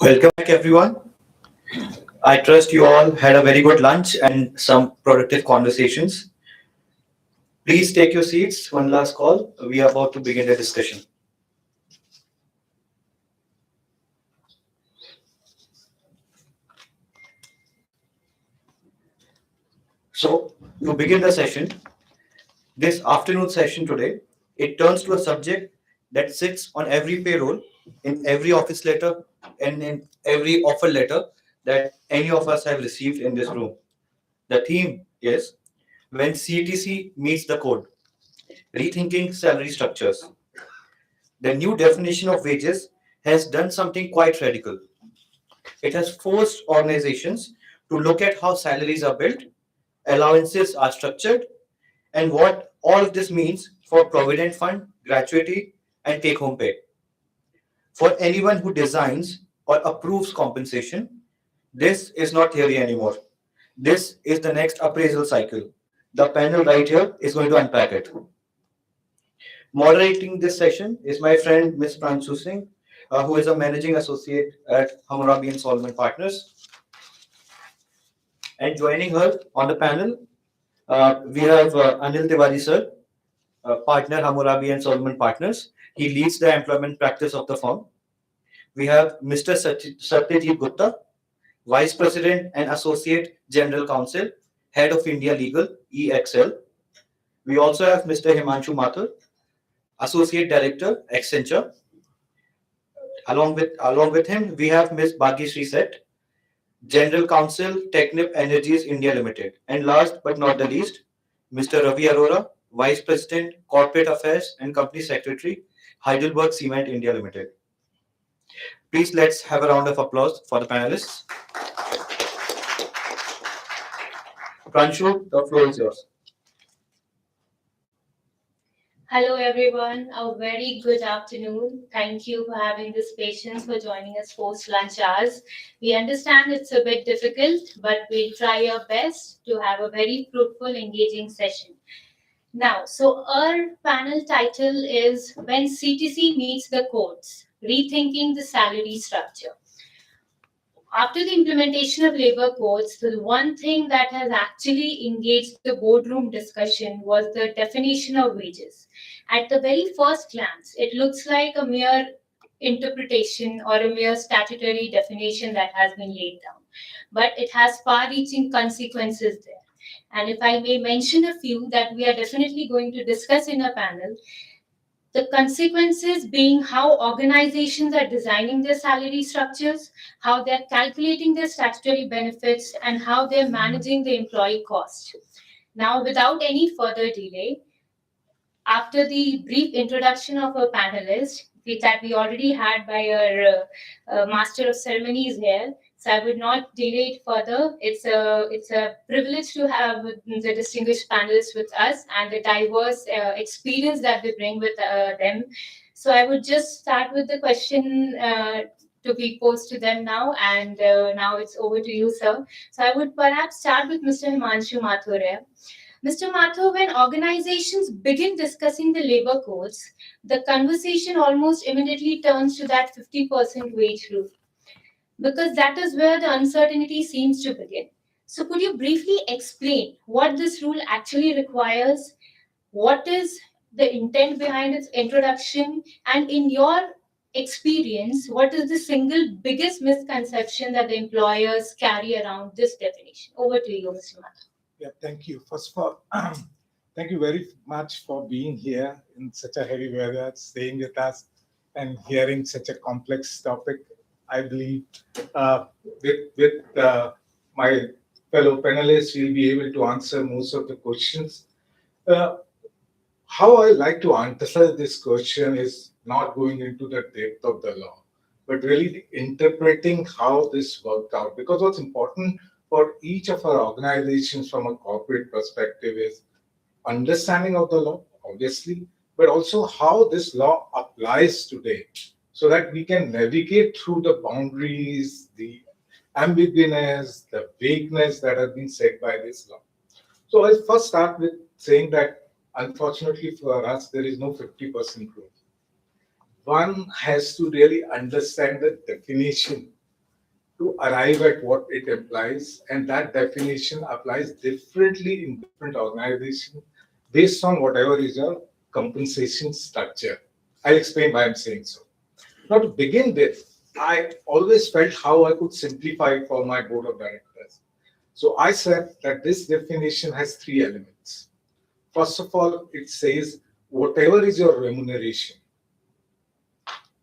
Welcome back, everyone. I trust you all had a very good lunch and some productive conversations. Please take your seats. One last call. We are about to begin the discussion. So, to begin the session, this afternoon session today, it turns to a subject that sits on every payroll, in every office letter, and in every offer letter that any of us have received in this room. The theme is when CTC meets the code, rethinking salary structures. The new definition of wages has done something quite radical. It has forced organizations to look at how salaries are built, allowances are structured, and what all of this means for provident fund, gratuity, and take home pay. For anyone who designs or approves compensation, this is not theory anymore. This is the next appraisal cycle. The panel right here is going to unpack it. Moderating this session is my friend Ms. Pranshu Singh, who is a managing associate at Hammurabi and Solomon Partners. And joining her on the panel, we have Anil Tiwari sir, partner Hammurabi and Solomon Partners. He leads the employment practice of the firm. We have Mr. Satyajit Gupta, Vice President and Associate General Counsel, Head of India Legal, EXL. We also have Mr. Himanshu Mathur, Associate Director, Accenture. Along with him, we have Ms. Bhagyashree Sett, General Counsel, Technip Energies India Limited. And last but not the least, Mr. Ravi Arora, Vice President, Corporate Affairs and Company Secretary, Heidelberg Cement India Limited. Please let's have a round of applause for the panelists. Pranshu, the floor is yours. Hello, everyone. A very good afternoon. Thank you for having this patience for joining us post lunch hours. We understand it's a bit difficult, but we'll try our best to have a very fruitful, engaging session. Now, so our panel title is When CTC Meets the Courts, Rethinking the Salary Structure. After the implementation of labor codes, the one thing that has actually engaged the boardroom discussion was the definition of wages. At the very first glance, it looks like a mere interpretation or a mere statutory definition that has been laid down, but it has far reaching consequences there. And if I may mention a few that we are definitely going to discuss in a panel, the consequences being how organizations are designing their salary structures, how they're calculating their statutory benefits, and how they're managing the employee cost. Now, without any further delay, after the brief introduction of our panelists, that we already had by our master of ceremonies here, so I would not delay it further. It's a privilege to have the distinguished panelists with us and the diverse experience that they bring with them. So I would just start with the question to be posed to them now, and now it's over to you, sir. So I would perhaps start with Mr. Himanshu Mathur. Mr. Mathur, when organizations begin discussing the labor codes, the conversation almost immediately turns to that 50% wage rule, because that is where the uncertainty seems to begin. So, could you briefly explain what this rule actually requires? What is the intent behind its introduction? And in your experience, what is the single biggest misconception that the employers carry around this definition? Over to you, Mr. Mathur. Yeah, thank you. First of all, thank you very much for being here in such a heavy weather, staying with us and hearing such a complex topic. I believe with my fellow panelists, we'll be able to answer most of the questions. How I like to answer this question is not going into the depth of the law, but really interpreting how this worked out. Because what's important for each of our organizations from a corporate perspective is understanding of the law, obviously, but also how this law applies today so that we can navigate through the boundaries, the ambiguousness, the vagueness that has been set by this law. So I'll first start with saying that unfortunately for us, there is no 50% rule. One has to really understand the definition to arrive at what it implies, and that definition applies differently in different organizations based on whatever is your compensation structure. I'll explain why I'm saying so. Now, to begin with, I always felt how I could simplify it for my board of directors. So I said that this definition has three elements. First of all, it says whatever is your remuneration.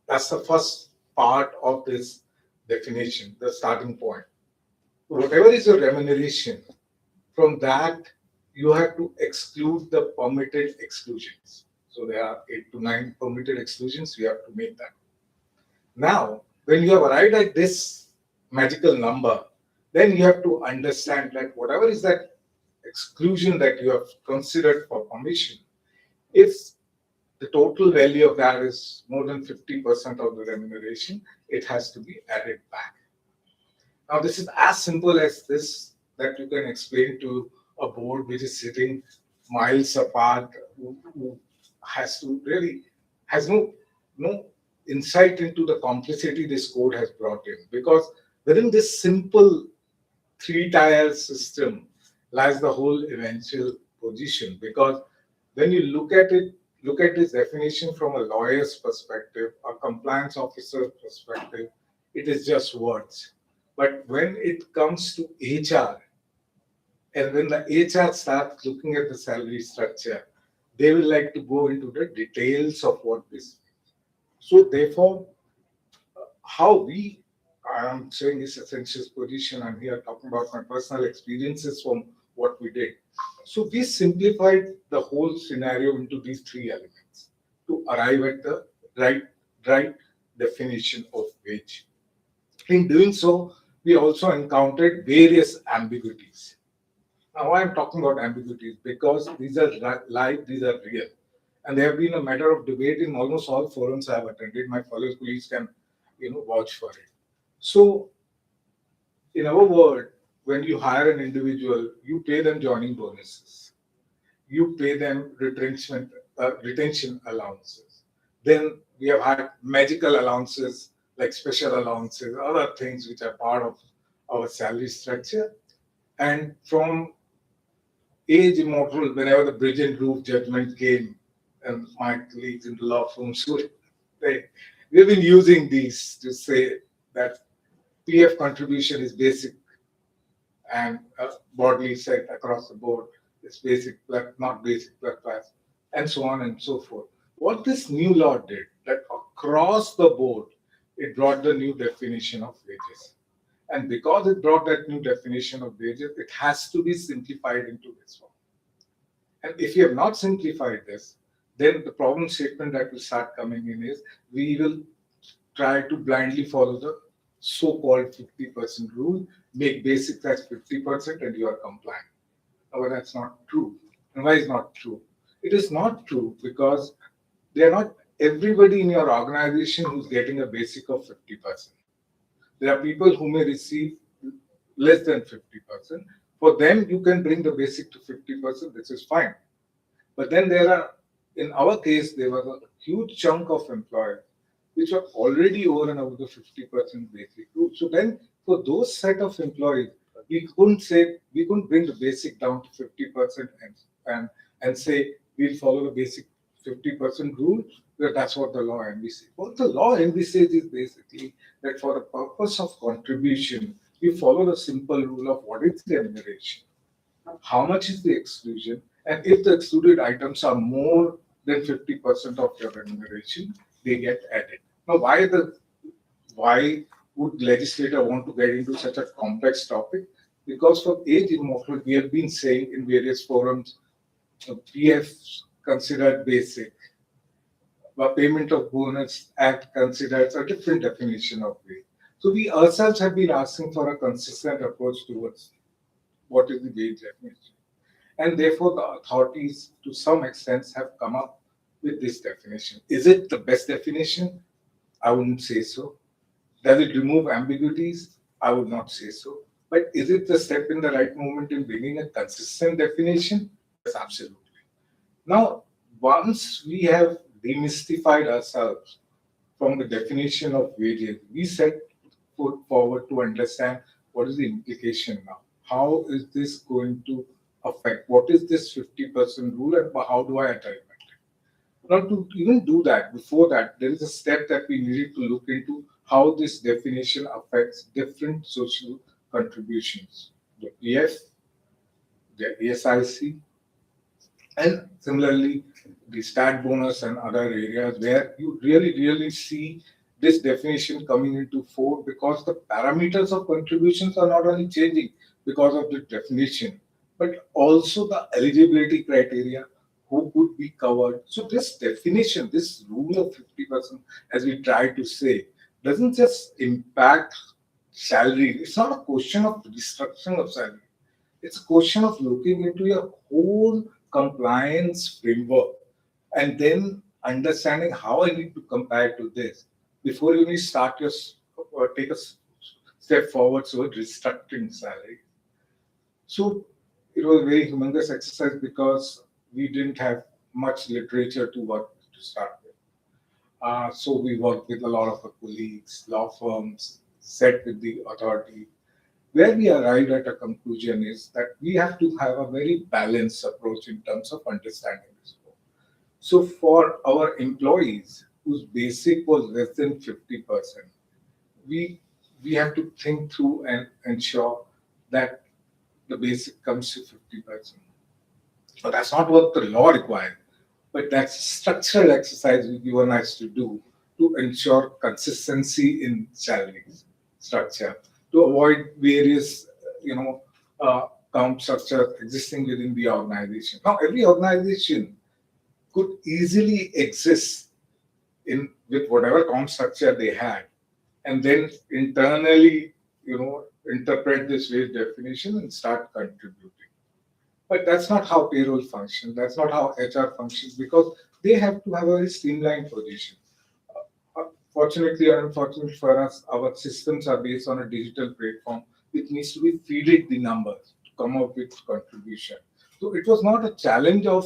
That's the first part of this definition, the starting point. Whatever is your remuneration, from that you have to exclude the permitted exclusions. So there are 8 to 9 permitted exclusions, you have to make that. Now, when you have arrived at this magical number, then you have to understand that whatever is that exclusion that you have considered for permission, if the total value of that is more than 50% of the remuneration, it has to be added back. Now, this is as simple as this that you can explain to a board which is sitting miles apart, who has to really has no insight into the complexity this code has brought in. Because within this simple three-tier system lies the whole eventual position. Because when you look at it, look at this definition from a lawyer's perspective, a compliance officer's perspective, it is just words. But when it comes to HR, and when the HR starts looking at the salary structure, they will like to go into the details of what this means. So therefore, I am saying this Accenture's position, I'm here talking about my personal experiences from what we did. So we simplified the whole scenario into these three elements to arrive at the right definition of wage. In doing so, we also encountered various ambiguities. Now, why I'm talking about ambiguities? Because these are live, these are real. And they have been a matter of debate in almost all forums I have attended. My fellow colleagues can, vouch for it. So, in our world, when you hire an individual, you pay them joining bonuses. You pay them retention allowances. Then we have had magical allowances like special allowances, other things which are part of our salary structure. And from age immortal, whenever the bridge and roof judgment came, and my colleagues in the law firms, we've been using these to say that PF contribution is basic and broadly set across the board. It's basic, but not basic, but class, and so on and so forth. What this new law did, that across the board, it brought the new definition of wages. And because it brought that new definition of wages, it has to be simplified into this form. And if you have not simplified this, then the problem statement that will start coming in is we will try to blindly follow the so-called 50% rule, make basic as 50% and you are compliant. But that's not true. And why is not true? It is not true because they are not everybody in your organization who's getting a basic of 50%. There are people who may receive less than 50%. For them, you can bring the basic to 50%, which is fine. But then in our case, there was a huge chunk of employees which were already over and above the 50% basic group. So then, for those set of employees, we couldn't bring the basic down to 50% and say we'll follow the basic 50% rule. That's what the law envisages. What the law envisages is basically that for the purpose of contribution, you follow the simple rule of what is the remuneration, how much is the exclusion, and if the excluded items are more than 50% of your remuneration, they get added. Now, why would legislator want to get into such a complex topic? Because for age immortal, we have been saying in various forums, PF considered basic, but payment of bonus act considers a different definition of wage. So we ourselves have been asking for a consistent approach towards what is the wage definition. And therefore, the authorities, to some extent, have come up with this definition. Is it the best definition? I wouldn't say so. Does it remove ambiguities? I would not say so. But is it the step in the right moment in bringing a consistent definition? Yes, absolutely. Now, once we have demystified ourselves from the definition of wages, we said put forward to understand what is the implication now. How is this going to affect? What is this 50% rule and how do I implement it? Now, to even do that, before that, there is a step that we needed to look into how this definition affects different social contributions. The PF, the ESIC, and similarly, the stat bonus and other areas where you really see this definition coming into fore because the parameters of contributions are not only changing because of the definition, but also the eligibility criteria, who could be covered. So this definition, this rule of 50%, as we try to say, doesn't just impact salary. It's not a question of restructuring of salary. It's a question of looking into your whole compliance framework and then understanding how I need to compare to this before you need to start your or take a step forward toward restructuring salary. So it was a very humongous exercise because we didn't have much literature to work to start with. So we worked with a lot of our colleagues, law firms, Sett with the authority. Where we arrived at a conclusion is that we have to have a very balanced approach in terms of understanding this. So for our employees whose basic was less than 50%, we we have to think through and ensure that the basic comes to 50%. But that's not what the law requires, but that's a structural exercise we given us to do to ensure consistency in salaries structure, to avoid various, count structure existing within the organization. Now, every organization could easily exist in with whatever count structure they had, and then internally, interpret this wage definition and start contributing. But that's not how payroll functions. That's not how HR functions because they have to have a very streamlined position. Fortunately or unfortunately for us, our systems are based on a digital platform which needs to be feeded the numbers to come up with contribution. So it was not a challenge of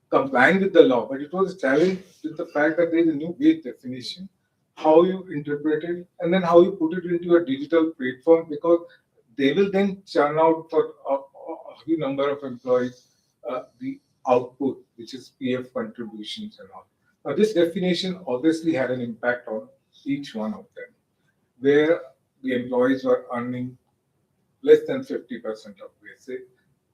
complying with the law, but it was a challenge with the fact that there is a new wage definition, how you interpret it, and then how you put it into a digital platform because they will then churn out for a huge number of employees the output, which is PF contributions and all. Now, this definition obviously had an impact on each one of them, where the employees were earning less than 50% of basic.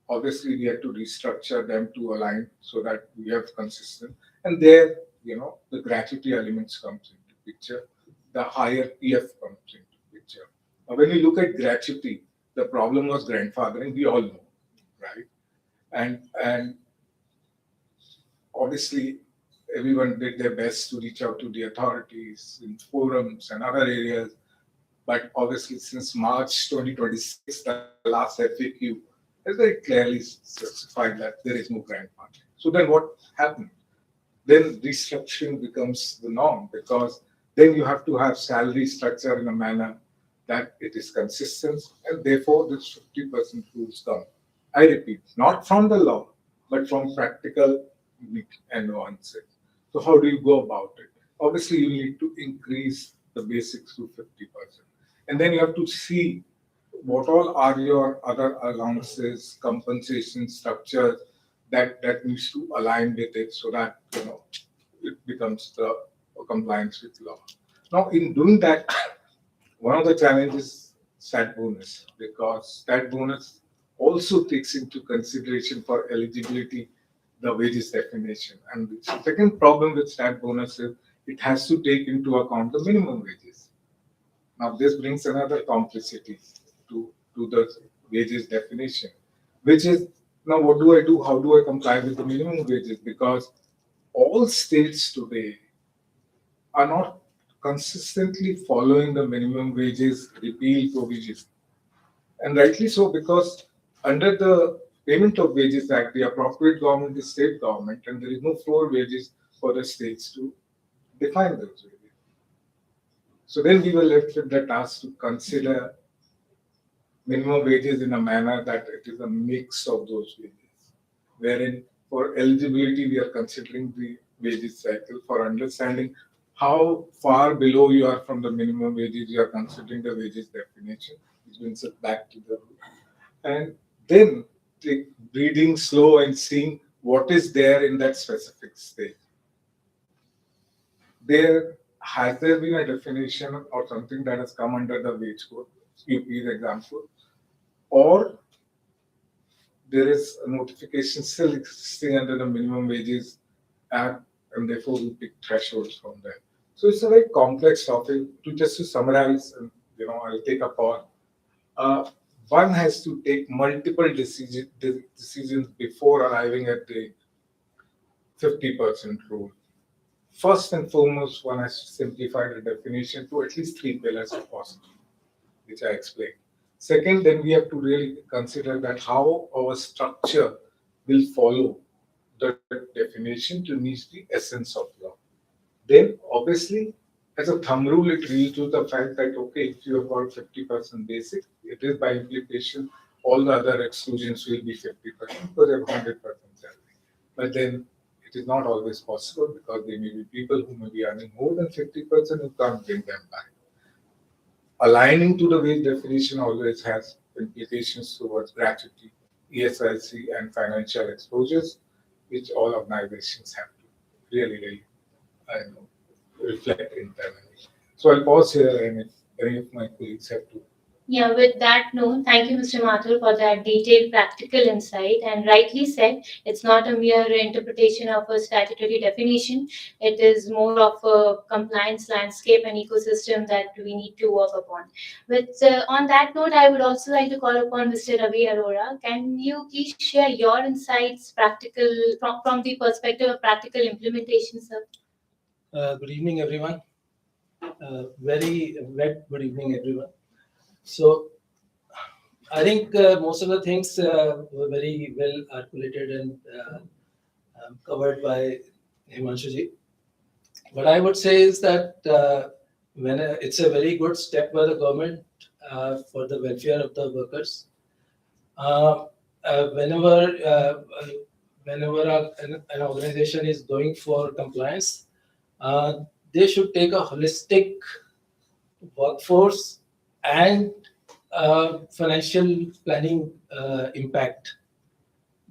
Obviously, we had to restructure them to align so that we have consistent. And there, the gratuity elements comes into picture. The higher PF comes into picture. Now, when we look at gratuity, the problem was grandfathering. We all know, right? And obviously, everyone did their best to reach out to the authorities in forums and other areas. But obviously, since March 2026, the last FAQ has very clearly specified that there is no grandfathering. So then what happened? Then restructuring becomes the norm because then you have to have salary structure in a manner that it is consistent and therefore this 50% rules come. I repeat, not from the law, but from practical and nuances. So how do you go about it? Obviously, you need to increase the basics to 50%. And then you have to see what all are your other allowances, compensation structures that needs to align with it so that it becomes the compliance with law. Now, in doing that, one of the challenges is stat bonus because stat bonus also takes into consideration for eligibility the wages definition. And the second problem with stat bonus is it has to take into account the minimum wages. Now, this brings another complexity to the wages definition, which is now what do I do? How do I comply with the minimum wages? Because all states today are not consistently following the minimum wages repeal provisions. And rightly so, because under the Payment of Wages Act, the appropriate government is state government, and there is no floor wages for the states to define those wages. So then we were left with the task to consider minimum wages in a manner that it is a mix of those wages, wherein for eligibility we are considering the wages cycle for understanding how far below you are from the minimum wages you are considering the wages definition, which brings it back to the root. And then breathing slow and seeing what is there in that specific state. Has there been a definition or something that has come under the wage code, UP's example, or there is a notification still existing under the minimum wages act, and therefore we pick thresholds from there. So it's a very complex topic. To summarize, and I'll take a pause. Uh, One has to take multiple decisions before arriving at the 50% rule. First and foremost, one has to simplify the definition to at least three pillars if possible, which I explained. Second, then we have to really consider that how our structure will follow the definition to meet the essence of law. Then, obviously, as a thumb rule, it leads to the fact that, okay, if you have got 50% basic, it is by implication all the other exclusions will be 50% because they have 100% salary. But then it is not always possible because there may be people who may be earning more than 50% who can't bring them back. Aligning to the wage definition always has implications towards gratuity, ESIC, and financial exposures, which all organizations have to really reflect internally. So I'll pause here, and if any of my colleagues have to. Yeah, with that note, thank you, Mr. Mathur, for that detailed practical insight. And rightly said, it's not a mere interpretation of a statutory definition. It is more of a compliance landscape and ecosystem that we need to work upon. On that note, I would also like to call upon Mr. Ravi Arora. Can you please share your insights, from the perspective of practical implementation, sir? Good evening, everyone. Very wet good evening, everyone. So, I think most of the things were very well articulated and covered by Himanshu ji. What I would say is that it's a very good step by the government for the welfare of the workers. Whenever an organization is going for compliance, they should take a holistic workforce and financial planning impact.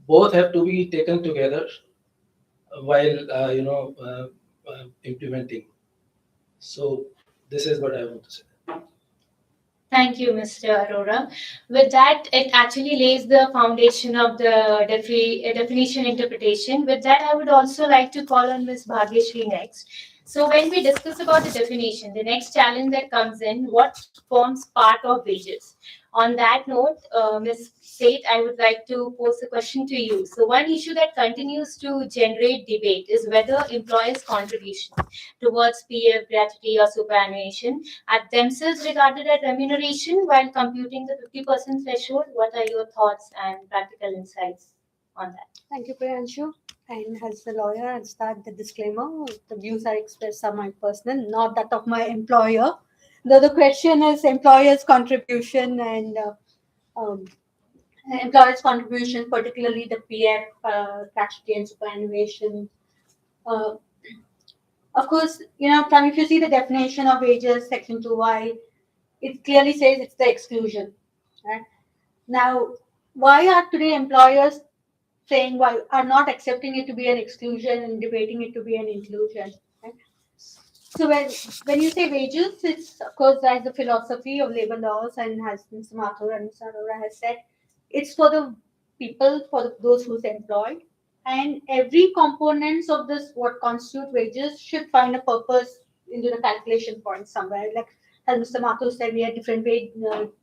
Both have to be taken together while implementing. So this is what I want to say. Thank you, Mr. Arora. With that, it actually lays the foundation of the definition interpretation. With that, I would also like to call on Ms. Bhagyashree next. So when we discuss about the definition, the next challenge that comes in, what forms part of wages? On that note, Ms. Sett, I would like to pose a question to you. So one issue that continues to generate debate is whether employers' contribution towards PF, gratuity, or superannuation are themselves regarded as remuneration while computing the 50% threshold. What are your thoughts and practical insights on that? Thank you, Pranshu. And as a lawyer, I'll start the disclaimer. The views I express are my personal, not that of my employer. Though the question is employer's contribution and employer's contribution, particularly the PF, gratuity and superannuation. Of course, if you see the definition of wages, section 2Y, it clearly says it's the exclusion. Right? Now, why are today employers saying why are not accepting it to be an exclusion and debating it to be an inclusion? Right? So when you say wages, it's of course that's the philosophy of labor laws, and as Mr. Mathur and Mr. Arora has said, it's for the people, for those who's employed, and every components of this what constitute wages should find a purpose into the calculation point somewhere. Like as Mr. Mathur said, we have different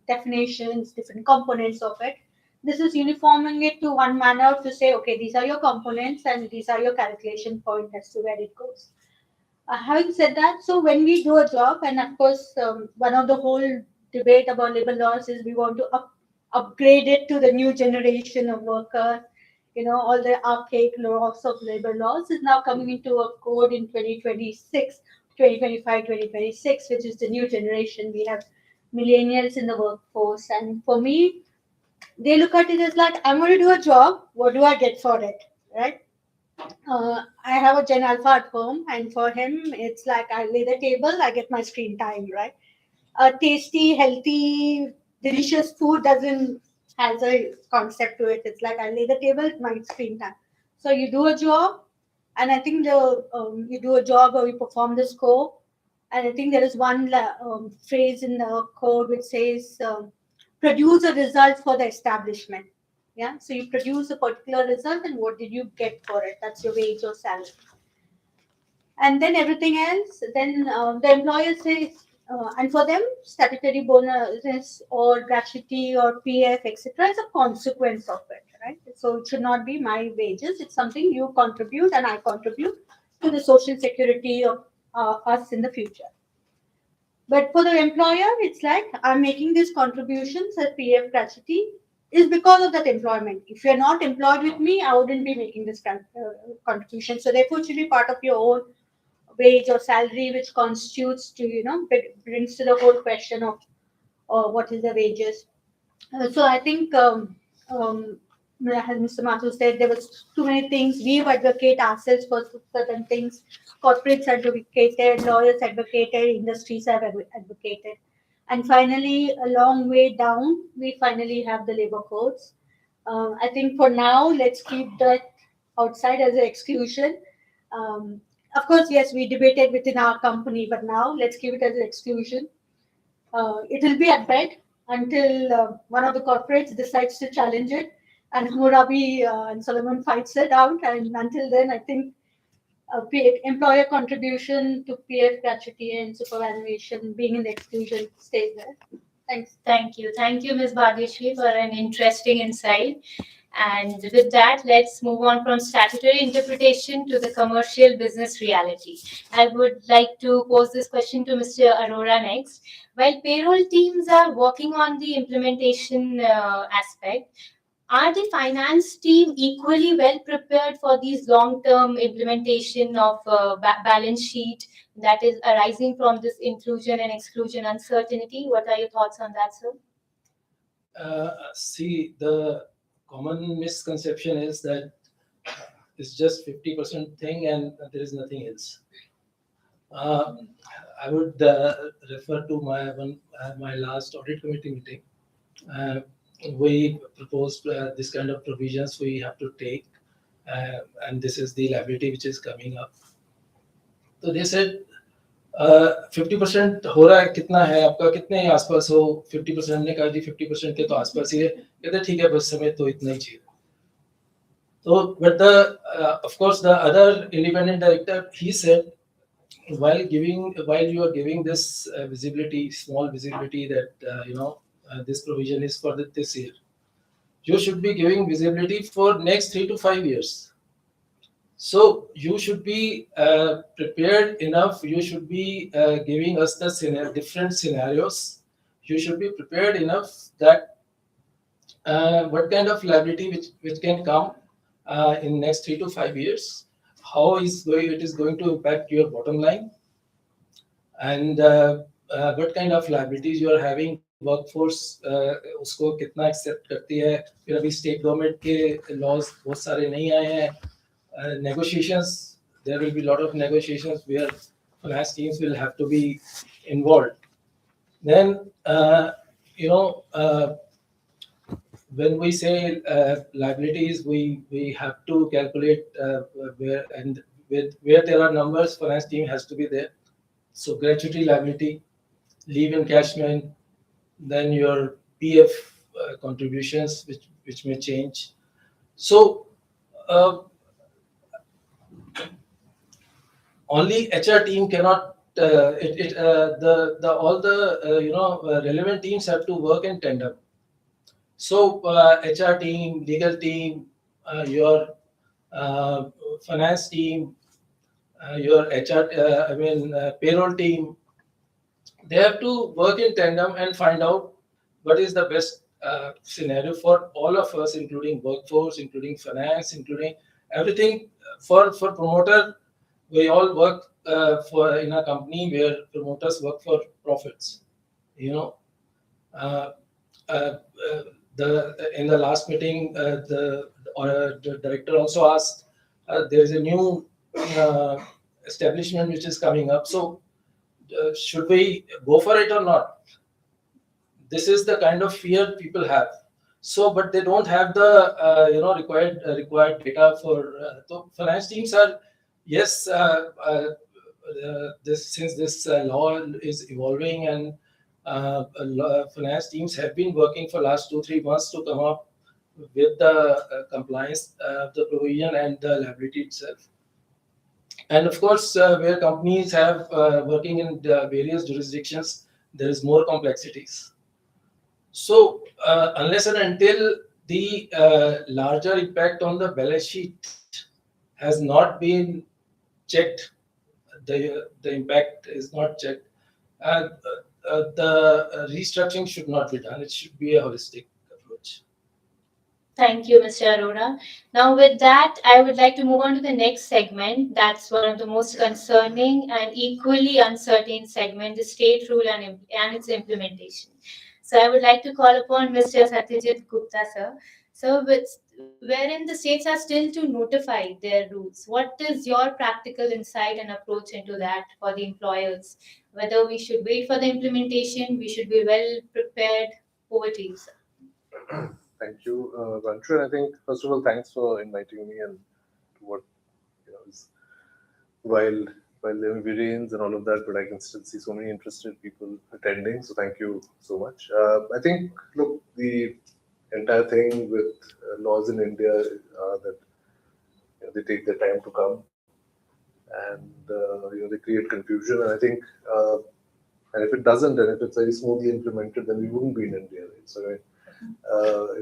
definitions, different components of it. This is uniforming it to one manner to say, okay, these are your components and these are your calculation point as to where it goes. Having said that, so when we do a job, and of course, one of the whole debate about labor laws is we want to upgrade it to the new generation of workers. All the archaic laws of labor laws is now coming into a code in 2026, 2025, 2026, which is the new generation. We have millennials in the workforce. And for me, they look at it as like, I'm going to do a job. What do I get for it? Right? I have a Gen Alpha at home, and for him, it's like I lay the table, I get my screen time, right? Tasty, healthy, delicious food doesn't has a concept to it. It's like I lay the table, my screen time. So you do a job, and I think the you do a job or you perform the score, and I think there is one phrase in the code which says produce a result for the establishment. Yeah, so you produce a particular result, and what did you get for it? That's your wage or salary. And then everything else, then the employer says, and for them, statutory bonus or gratuity or PF, etc., is a consequence of it, right? So it should not be my wages. It's something you contribute and I contribute to the social security of us in the future. But for the employer, it's like I'm making these contributions as PF gratuity is because of that employment. If you're not employed with me, I wouldn't be making this contribution. So therefore, it should be part of your own wage or salary, which constitutes to, brings to the whole question of what is the wages. So I think, as Mr. Mathur said, there was too many things. We advocate ourselves for certain things. Corporates advocated, lawyers advocated, industries have advocated. And finally, a long way down, we finally have the labor codes. I think for now, let's keep that outside as an exclusion. Of course, yes, we debated within our company, but now let's keep it as an exclusion. It will be at bed until one of the corporates decides to challenge it, and Hammurabi and Solomon fights it out. And until then, I think employer contribution to PF gratuity and superannuation being in the exclusion stays there. Thanks. Thank you, Ms. Bhagyashree, for an interesting insight. And with that, let's move on from statutory interpretation to the commercial business reality. I would like to pose this question to Mr. Arora next. While payroll teams are working on the implementation aspect, are the finance team equally well prepared for these long-term implementation of balance sheet that is arising from this inclusion and exclusion uncertainty? What are your thoughts on that, sir? See, the common misconception is that it's just 50% thing and there is nothing else. I would refer to my last audit committee meeting. We proposed this kind of provisions we have to take, and this is the liability which is coming up. So they said 50% हो रहा है, कितना है आपका, कितने आसपास हो? 50% ने कहा जी 50% के तो आसपास ही है. कहते ठीक है, बस हमें तो इतना ही चाहिए. So, but of course the other independent director, he said, while you are giving this visibility, small visibility that this provision is for this year, you should be giving visibility for next 3 to 5 years. So you should be prepared enough. You should be giving us the different scenarios. You should be prepared enough that what kind of liability which can come in next 3 to 5 years, how it is going to impact your bottom line, and what kind of liabilities you are having. Workforce उसको कितना accept करती है. फिर अभी state government के laws बहुत सारे नहीं आए हैं. Negotiations, there will be a lot of negotiations where finance teams will have to be involved. Then when we say liabilities, we have to calculate where there are numbers, finance team has to be there. So gratuity liability, leave encashment, then your PF contributions, which may change. So only HR team cannot. All the relevant teams have to work in tandem. So HR team, legal team, your finance team, your payroll team, they have to work in tandem and find out what is the best scenario for all of us, including workforce, including finance, including everything. For promoter, we all work in a company where promoters work for profits. In the last meeting, the director also asked there is a new establishment which is coming up. So should we go for it or not? This is the kind of fear people have. So, but they don't have the required data for. So finance teams are, yes, this since this law is evolving, and finance teams have been working for last 2-3 months to come up with the compliance, the provision and the liability itself. And of course, where companies have working in various jurisdictions, there is more complexities. So unless and until the larger impact on the balance sheet has not been checked, the impact is not checked, the restructuring should not be done. It should be a holistic approach. Thank you, Mr. Arora. Now, with that, I would like to move on to the next segment. That's one of the most concerning and equally uncertain segment, the state rule and its implementation. So, I would like to call upon Mr. Satyajit Gupta, sir. So, wherein the states are still to notify their rules, what is your practical insight and approach into that for the employers? Whether we should wait for the implementation, we should be well prepared. Over to you, sir. Thank you, Pranshu. I think first of all, thanks for inviting me and to what is while there may be rains and all of that, but I can still see so many interested people attending. So thank you so much. I think look, the entire thing with laws in India are that they take their time to come, and they create confusion. And I think, and if it doesn't, and if it's very smoothly implemented, then we wouldn't be in India. Right?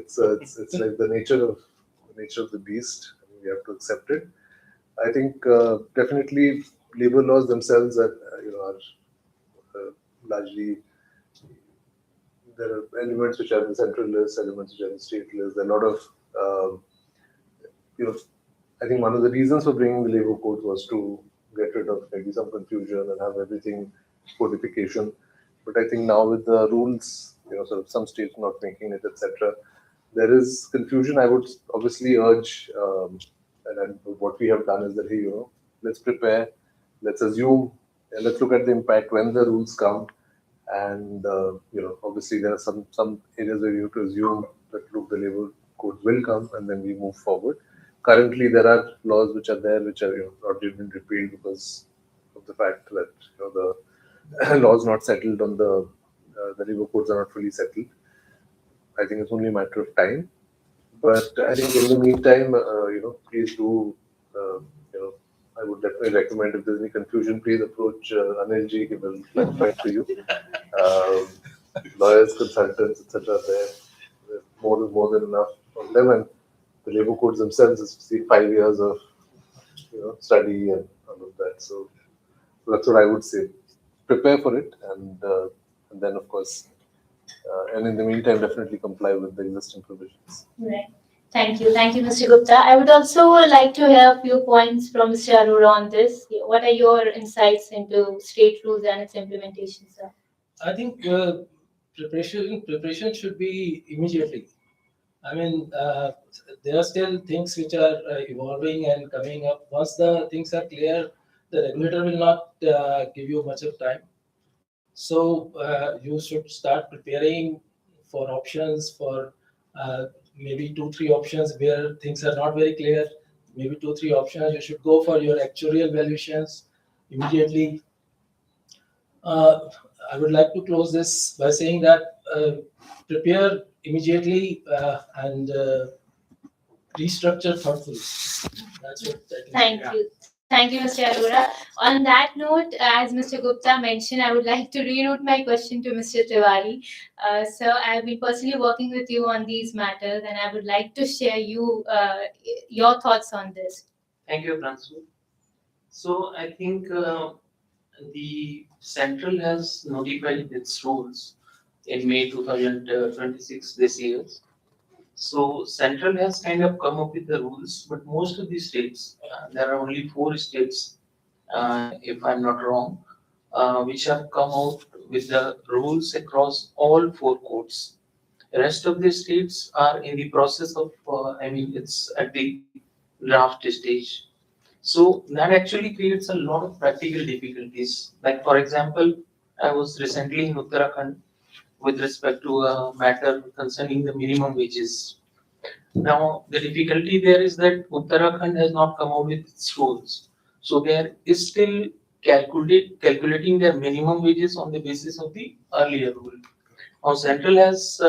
So it's like the nature of the beast. We have to accept it. I think definitely labor laws themselves are largely, there are elements which are in the central list, elements which are in the state list. There are a lot of I think one of the reasons for bringing the labor code was to get rid of maybe some confusion and have everything codification. But I think now with the rules, sort of some states not making it, etc., there is confusion. I would obviously urge, and what we have done is that, hey, let's prepare, let's assume, and let's look at the impact when the rules come. And obviously there are some areas where you have to assume that look, the labor codes will come, and then we move forward. Currently, there are laws which are there which are not been repealed because of the fact that the laws not settled on the labor codes are not fully settled. I think it's only a matter of time. But I think in the meantime, please do. I would definitely recommend if there's any confusion, please approach Anil ji. He will clarify to you. Lawyers, consultants, etc. There, more than enough of them, and the labor codes themselves is 5 years of study and all of that. So that's what I would say. Prepare for it, and then of course, and in the meantime, definitely comply with the existing provisions. Right. Thank you, Mr. Gupta. I would also like to hear a few points from Mr. Arora on this. What are your insights into state rules and its implementation, sir? I think preparation should be immediately. I mean, there are still things which are evolving and coming up. Once the things are clear, the regulator will not give you much of time. So you should start preparing for options, for maybe 2-3 options where things are not very clear. Maybe 2-3 options. You should go for your actuarial valuations immediately. I would like to close this by saying that prepare immediately and restructure thoughtfully. That's what I can Thank say. you. Thank you, Mr. Arora. On that note, as Mr. Gupta mentioned, I would like to reroute my question to Mr. Tiwari. So I've been personally working with you on these matters, and I would like to share your thoughts on this. Thank you, Pranshu. So I think the Central has notified its rules in May 2026 this year. So Central has kind of come up with the rules, but most of the states, there are only 4 states, if I'm not wrong, which have come out with the rules across all 4 courts. The rest of the states are in the process of, it's at the draft stage. So that actually creates a lot of practical difficulties. Like for example, I was recently in Uttarakhand with respect to a matter concerning the minimum wages. Now, the difficulty there is that Uttarakhand has not come out with its rules. So there is still calculating their minimum wages on the basis of the earlier rule. Now, Central has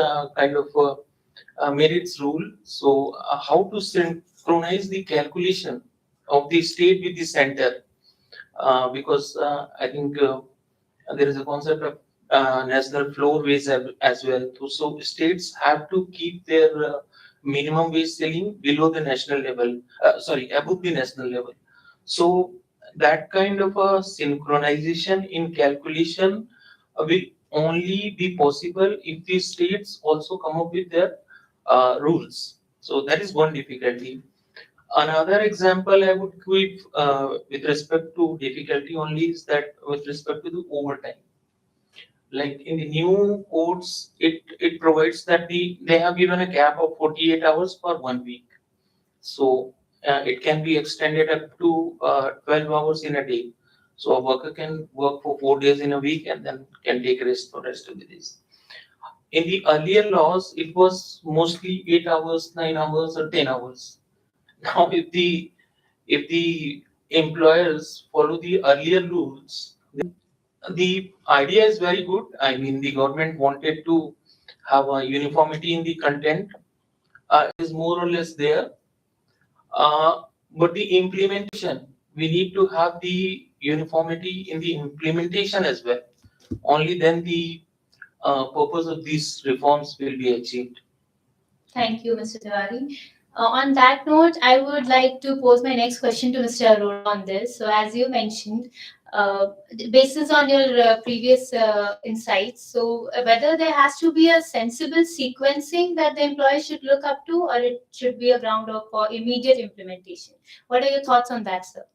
made its rule. So, how to synchronize the calculation of the state with the center? Because I think there is a concept of national floor wage as well. So states have to keep their minimum wage ceiling below the national level, above the national level. So that kind of a synchronization in calculation will only be possible if the states also come up with their rules. So that is one difficulty. Another example I would give with respect to difficulty only is that with respect to the overtime. Like in the new codes, it provides that they have given a cap of 48 hours for 1 week. So it can be extended up to 12 hours in a day. So a worker can work for 4 days in a week and then can take rest for rest of the days. In the earlier laws, it was mostly 8 hours, 9 hours, or 10 hours. Now, if the employers follow the earlier rules, the idea is very good. I mean, the government wanted to have a uniformity in the content, is more or less there. But the implementation, we need to have the uniformity in the implementation as well. Only then the purpose of these reforms will be achieved. Thank you, Mr. Tiwari. On that note, I would like to pose my next question to Mr. Arora on this. So, as you mentioned, basis on your previous insights, so whether there has to be a sensible sequencing that the employee should look up to, or it should be a ground up for immediate implementation. What are your thoughts on that, sir?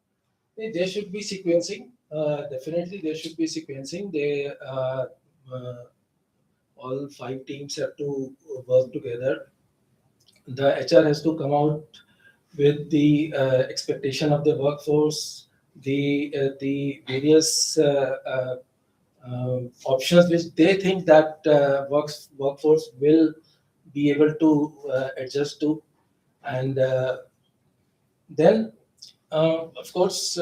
There should be sequencing. Definitely, there should be sequencing. All 5 teams have to work together. The HR has to come out with the expectation of the workforce, the various options which they think that workforce will be able to adjust to, and then of course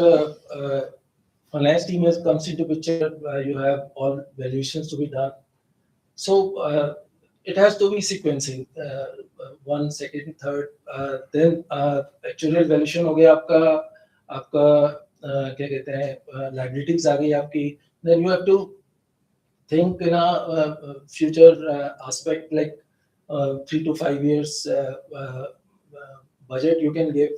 finance team comes into picture. You have all valuations to be done. So it has to be sequencing, 1, 2nd, 3rd. Then actuarial valuation हो गया आपका क्या कहते हैं liabilities आ गई आपकी. Then you have to think in a future aspect, like 3 to 5 years budget you can give.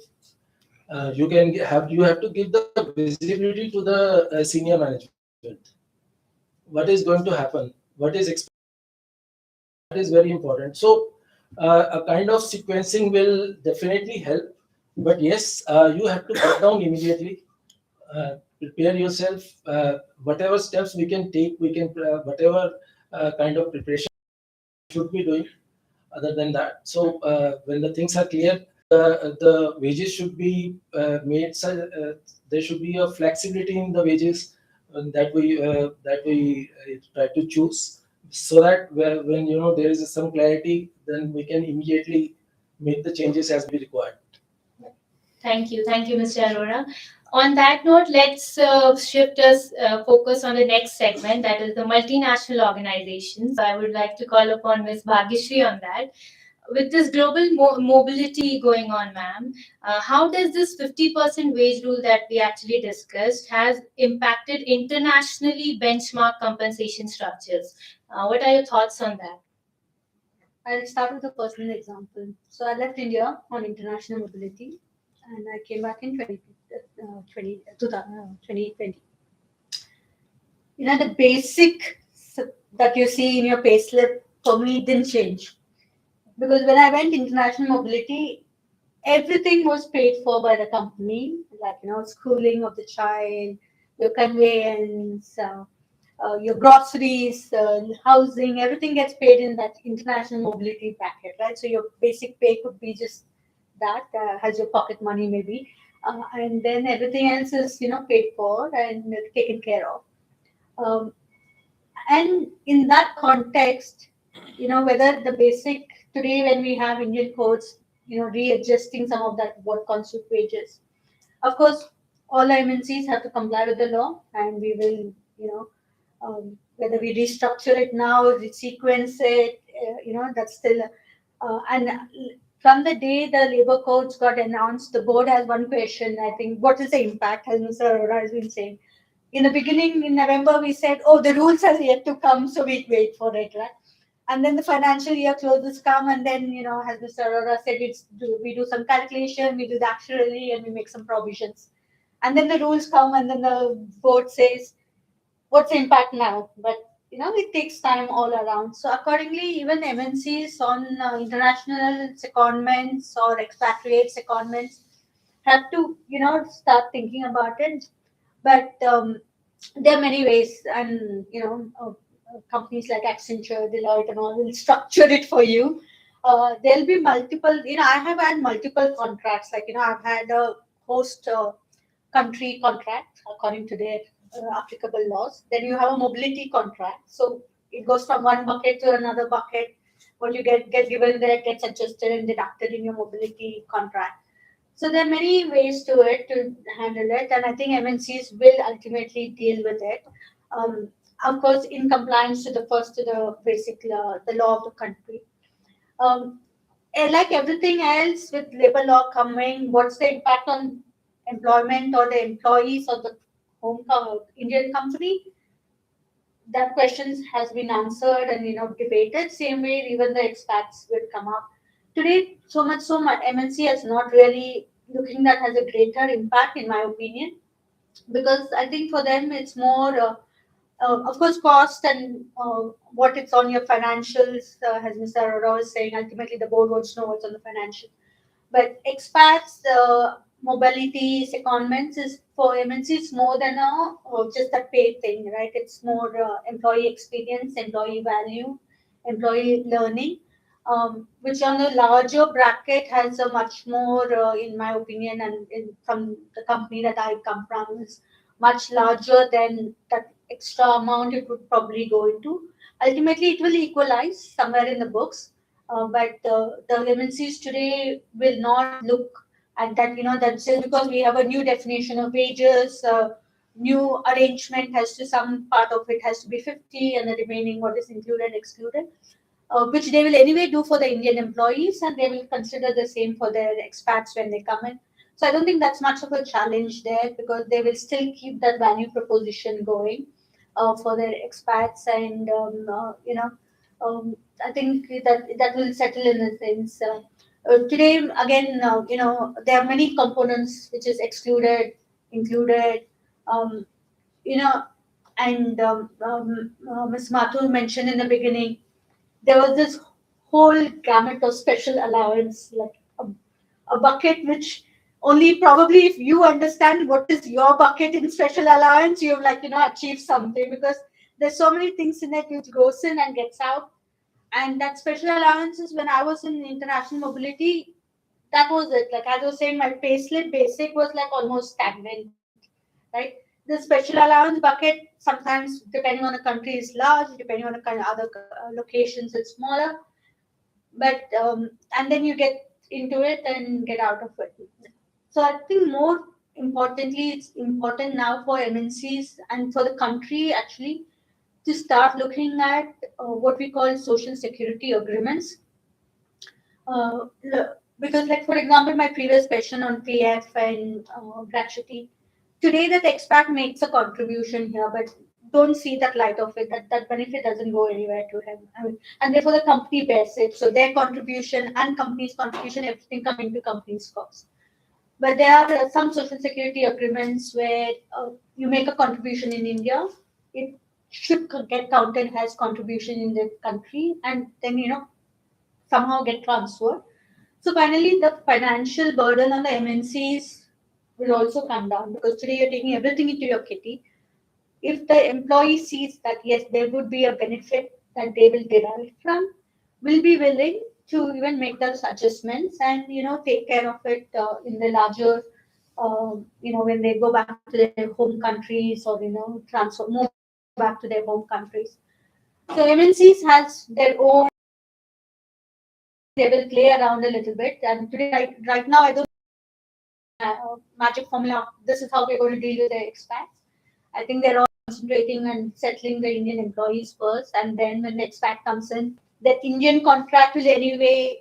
You have to give the visibility to the senior management. What is going to happen? What is expected? That is very important. So a kind of sequencing will definitely help. But yes, you have to put down immediately. Prepare yourself. Whatever steps we can take, whatever kind of preparation should be doing. Other than that, so when the things are clear, the wages should be made. There should be a flexibility in the wages that we try to choose, so that when there is some clarity, then we can immediately make the changes as we required. Thank you, Mr. Arora. On that note, let's shift us focus on the next segment, that is the multinational organizations. I would like to call upon Ms. Bhagyashree on that. With this global mobility going on, ma'am, how does this 50% wage rule that we actually discussed has impacted internationally benchmark compensation structures? What are your thoughts on that? I'll start with a personal example. So I left India on international mobility and I came back in 2020. The basic that you see in your payslip for me didn't change. Because when I went international mobility, everything was paid for by the company, like schooling of the child, your conveyance, your groceries, housing, everything gets paid in that international mobility packet, right? So your basic pay could be just that, has your pocket money maybe, and then everything else is paid for and taken care of. Um, and in that context, whether the basic today when we have Indian codes, readjusting some of that what constitute wages. Of course, all MNCs have to comply with the law, and we will, whether we restructure it now, sequence it, that's still. And from the day the labor codes got announced, the board has one question. I think, what is the impact? As Mr. Arora has been saying. In the beginning, in November, we said, "Oh, the rules has yet to come, so we wait for it, right?" And then the financial year closes come, and then as Mr. Arora said, we do some calculation, we do the actually, and we make some provisions. And then the rules come, and then the board says, "What's the impact now?" But it takes time all around. So accordingly, even MNCs on international secondments or expatriate secondments have to start thinking about it. But there are many ways, and companies like Accenture, Deloitte, and all will structure it for you. There'll be multiple. I have had multiple contracts. Like I've had a host country contract according to their applicable laws. Then you have a mobility contract. So it goes from one bucket to another bucket. What you get given there gets adjusted and deducted in your mobility contract. So there are many ways to it to handle it, and I think MNCs will ultimately deal with it. Of course, in compliance to the basic law, the law of the country. And like everything else with labor law coming, what's the impact on employment or the employees of the Indian company? That question has been answered and debated. Same way, even the expats will come up today. So much MNC has not really looking that has a greater impact, in my opinion, because I think for them it's more, of course, cost and what it's on your financials. As Mr. Arora was saying, ultimately the board wants to know what's on the financial. But expats, mobility, secondments is for MNCs more than just a pay thing, right? It's more employee experience, employee value, employee learning, which on a larger bracket has a much more, in my opinion, and from the company that I come from, is much larger than that extra amount it would probably go into. Ultimately, it will equalize somewhere in the books, but the MNCs today will not look at that, that's just because we have a new definition of wages, new arrangement has to, some part of it has to be 50 and the remaining what is included, excluded, which they will anyway do for the Indian employees, and they will consider the same for their expats when they come in. So I don't think that's much of a challenge there, because they will still keep that value proposition going for their expats, and I think that will settle in a sense. Today, again, there are many components which is excluded, included, um, you know, and Ms. Mathur mentioned in the beginning, there was this whole gamut of special allowance, like a bucket which only probably if you understand what is your bucket in special allowance, you've achieved something, because there's so many things in it which goes in and gets out. And that special allowances, when I was in international mobility, that was it. Like as I was saying, my payslip basic was like almost stagnant, right? The special allowance bucket sometimes, depending on the country, is large. Depending on the other locations, it's smaller. But and then you get into it and get out of it. So I think more importantly, it's important now for MNCs and for the country actually to start looking at what we call social security agreements. Uh, because, like for example, my previous question on PF and gratuity, today that expat makes a contribution here, but don't see that light of it. That benefit doesn't go anywhere to him. I mean, and therefore the company bears it. So their contribution and company's contribution, everything coming to company's cost. But there are some social security agreements where you make a contribution in India, it should get counted as contribution in the country, and then somehow get transferred. So finally, the financial burden on the MNCs will also come down, because today you're taking everything into your kitty. If the employee sees that yes, there would be a benefit that they will derive from, will be willing to even make those adjustments and take care of it in the larger when they go back to their home countries or, move back to their home countries. So MNCs has their own, they will play around a little bit. And today, right now, I don't magic formula. This is how we're going to deal with the expats. I think they're all concentrating and settling the Indian employees first, and then when the expat comes in, the Indian contract will anyway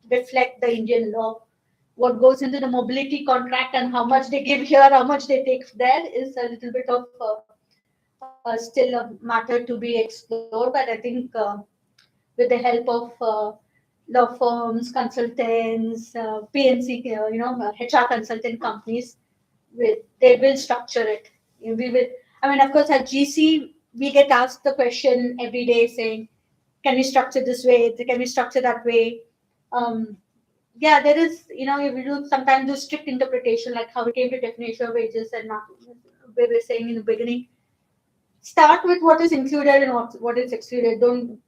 reflect the Indian law. What goes into the mobility contract and how much they give here, how much they take there is a little bit of still a matter to be explored. But I think with the help of law firms, consultants, PNC, HR consultant companies, they will structure it. We will. I mean, of course, at GC, we get asked the question every day saying, "Can we structure this way? Can we structure that way?" Yeah, there is. We do sometimes do strict interpretation, like how it came to definition of wages and not. We were saying in the beginning, start with what is included and what is excluded. Don't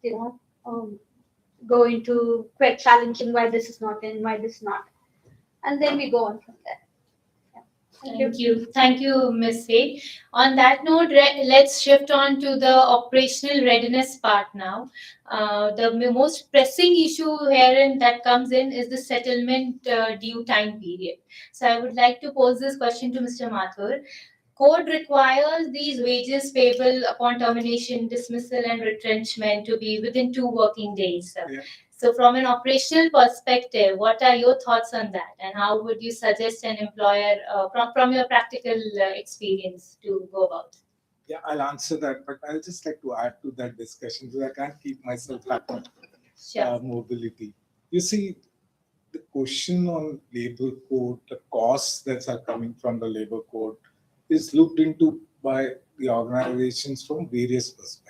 go into quite challenging why this is not in, why this is not, and then we go on from there. Thank you, Ms. Seth. On that note, let's shift on to the operational readiness part now. The most pressing issue herein that comes in is the settlement due time period. So I would like to pose this question to Mr. Mathur. Code requires these wages payable upon termination, dismissal, and retrenchment to be within 2 working days. Yeah. So, from an operational perspective, what are your thoughts on that, and how would you suggest an employer, from your practical experience, to go about? Yeah, I'll answer that, but I'll just like to add to that discussion because I can't keep myself back on Sure. mobility. You see, the question on labor code, the costs that are coming from the labor code is looked into by the organizations from various perspectives.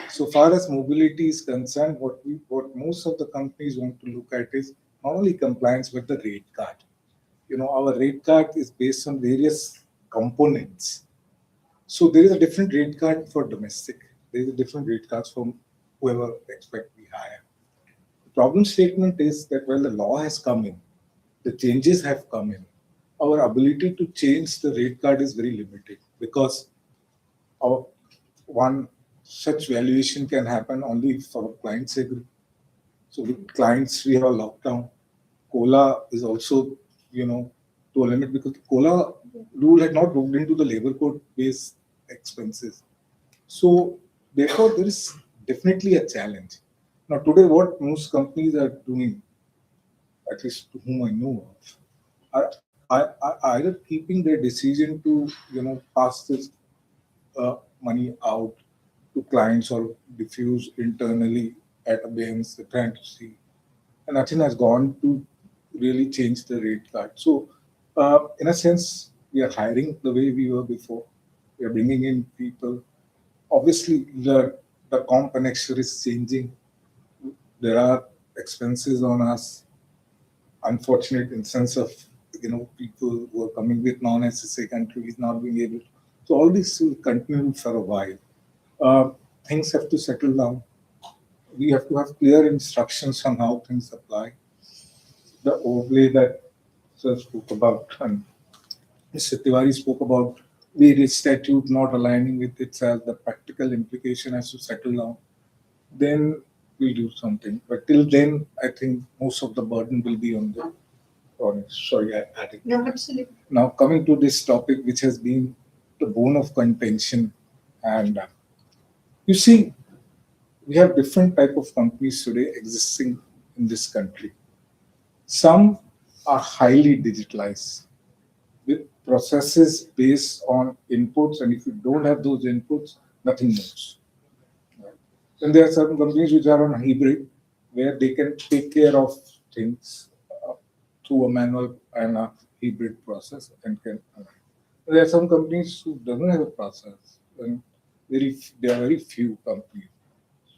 So far as mobility is concerned, what most of the companies want to look at is not only compliance but the rate card. Our rate card is based on various components. So there is a different rate card for domestic. There is a different rate cards from whoever expect we hire. The problem statement is that while the law has come in, the changes have come in, our ability to change the rate card is very limited because our one such valuation can happen only if our clients agree. So with clients, we have a lockdown. COLA is also, to a limit because the COLA rule had not looked into the labor code based expenses. So therefore, there is definitely a challenge. Now today, what most companies are doing, at least to whom I know of, are either keeping their decision to pass this money out to clients or diffuse internally at abeyance, the trying to see. And nothing has gone to really change the rate card. So, in a sense, we are hiring the way we were before. We are bringing in people. Obviously, the comp annexure is changing. There are expenses on us. Unfortunate instance of people who are coming with non-SSA countries not being able. So all this will continue for a while. Things have to settle down. We have to have clear instructions on how things apply. The overlay that Sir spoke about and Mr. Tiwari spoke about various statutes not aligning with itself, the practical implication has to settle down. Then we'll do something. But till then, I think most of the burden will be on the sorry, adding. No, absolutely. Now coming to this topic, which has been the bone of contention, and you see, we have different type of companies today existing in this country. Some are highly digitalized with processes based on inputs, and if you don't have those inputs, nothing moves. Then there are certain companies which are on hybrid, where they can take care of things through a manual and a hybrid process, and can. There are some companies who doesn't have a process, and there are very few companies.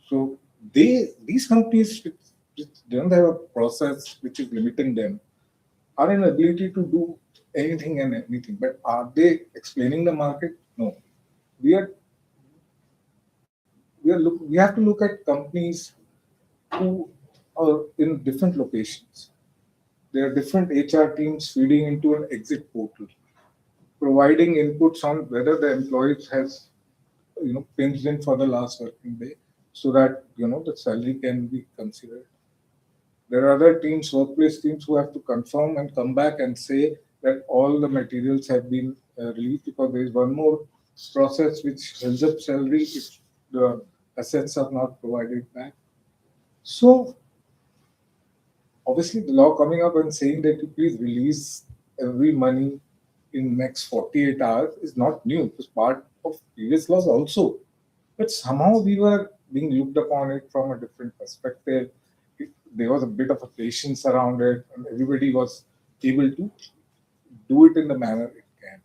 So these companies which don't have a process which is limiting them are an ability to do anything and anything. But are they explaining the market? No. We have to look at companies who are in different locations. there are different HR teams feeding into an exit portal, providing inputs on whether the employee has, pinched in for the last working day, so that the salary can be considered. There are other teams, workplace teams, who have to confirm and come back and say that all the materials have been released, because there is one more process which ends up salary if the assets are not provided back. So obviously the law coming up and saying that you please release every money in next 48 hours is not new. It was part of previous laws also. But somehow we were being looked upon it from a different perspective. There was a bit of a patience around it, and everybody was able to do it in the manner it can.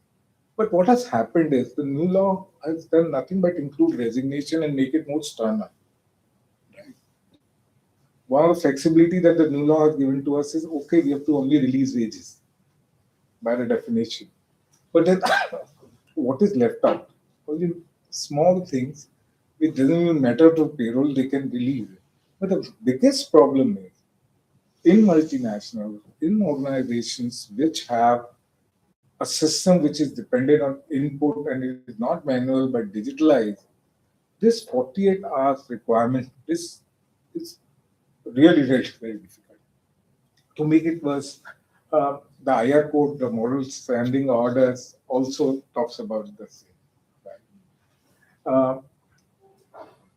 But what has happened is the new law has done nothing but include resignation and make it more sterner. Right? One of the flexibility that the new law has given to us is, okay, we have to only release wages by the definition. But then what is left out? Only small things which doesn't even matter to payroll, they can release it. But the biggest problem is in multinationals, in organizations which have a system which is dependent on input and is not manual but digitalized, this 48 hours requirement is really very difficult. To make it worse, the IR code, the model standing orders, also talks about the same. Right?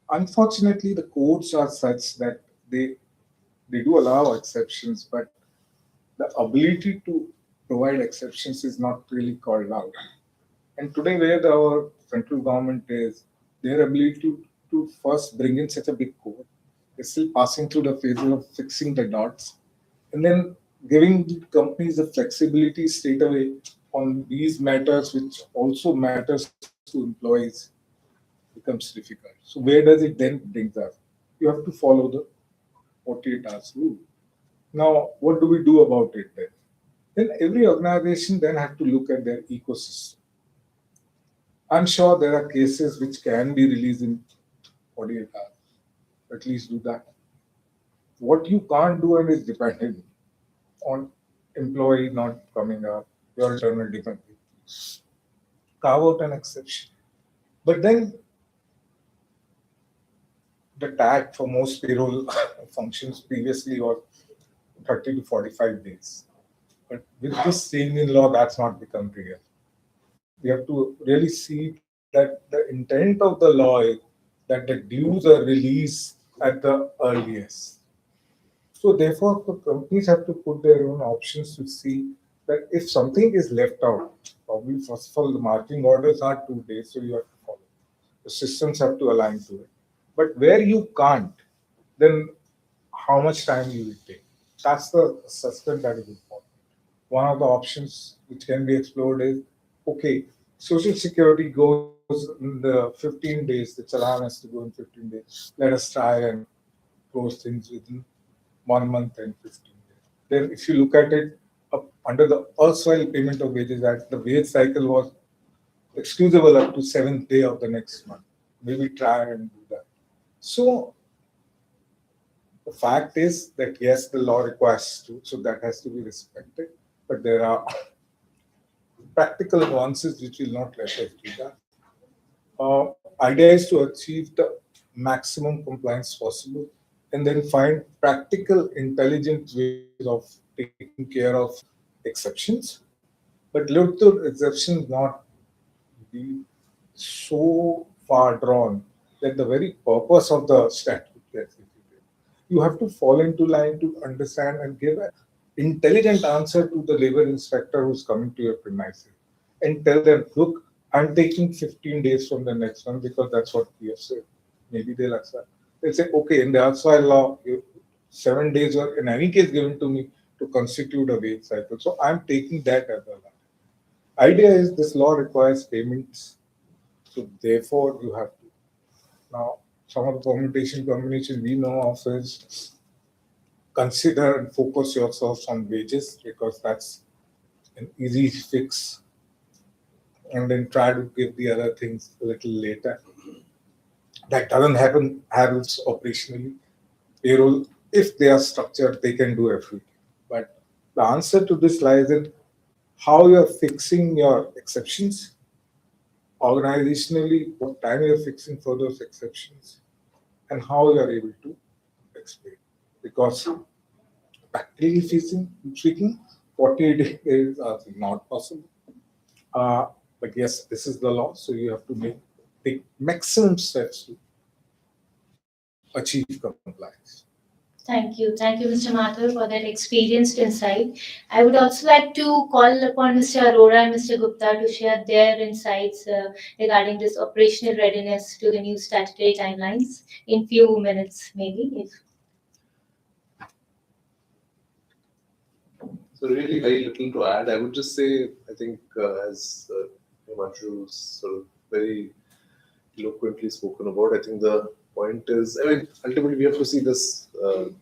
Unfortunately, the codes are such that they do allow exceptions, but the ability to provide exceptions is not really called out. And today, where our central government is, their ability to first bring in such a big code is still passing through the phases of fixing the dots, and then giving the companies the flexibility straight away on these matters, which also matters to employees, becomes difficult. So where does it then bring us? You have to follow the 48 hours rule. Now, what do we do about it then? Then every organization then have to look at their ecosystem. I'm sure there are cases which can be released in 48 hours. At least do that. What you can't do and is dependent on employee not coming up, your internal dependency. Carve out an exception. But then the tag for most payroll functions previously was 30 to 45 days. But with this change in law, that's not become real. We have to really see that the intent of the law is that the dues are released at the earliest. So therefore, the companies have to put their own options to see that if something is left out, probably first of all, the marking orders are 2 days, so you have to follow. The systems have to align to it. But where you can't, then how much time you will take? That's the assessment that is important. One of the options which can be explored is, okay, Social Security goes in the 15 days, the Chalan has to go in 15 days. Let us try and close things within 1 month and 15 days. Then if you look at it, under the erstwhile Payment of Wages Act, the wage cycle was excusable up to 7th day of the next month. Maybe try and do that. So the fact is that yes, the law requires to, so that has to be respected. But there are practical nuances which will not let us do that. Idea is to achieve the maximum compliance possible and then find practical, intelligent ways of taking care of exceptions. But let the exceptions not be so far drawn that the very purpose of the statute gets defeated. You have to fall into line to understand and give an intelligent answer to the labor inspector who's coming to your premises and tell them, look, I'm taking 15 days from the next one because that's what we have said. Maybe they'll accept. They'll say, okay, in the outside law, 7 days were in any case given to me to constitute a wage cycle. So I'm taking that as a law. Idea is this law requires payments. So therefore you have to. Now, some of the permutation combination we know of is consider and focus yourself on wages because that's an easy fix. And then try to give the other things a little later. That doesn't happen operationally. Payroll, if they are structured, they can do everything. But The answer to this lies in how you are fixing your exceptions, organizationally, what time you are fixing for those exceptions, and how you are able to explain. Because practically speaking, 48 days are not possible. But yes, this is the law, so you have to take maximum steps to achieve compliance. Thank you, Mr. Mathur, for that experienced insight. I would also like to call upon Mr. Arora and Mr. Gupta to share their insights regarding this operational readiness to the new statutory timelines in few minutes, maybe. So really very little to add. I would just say, I think as Himanshu sort of very eloquently spoken about, I think the point is, I mean, ultimately we have to see this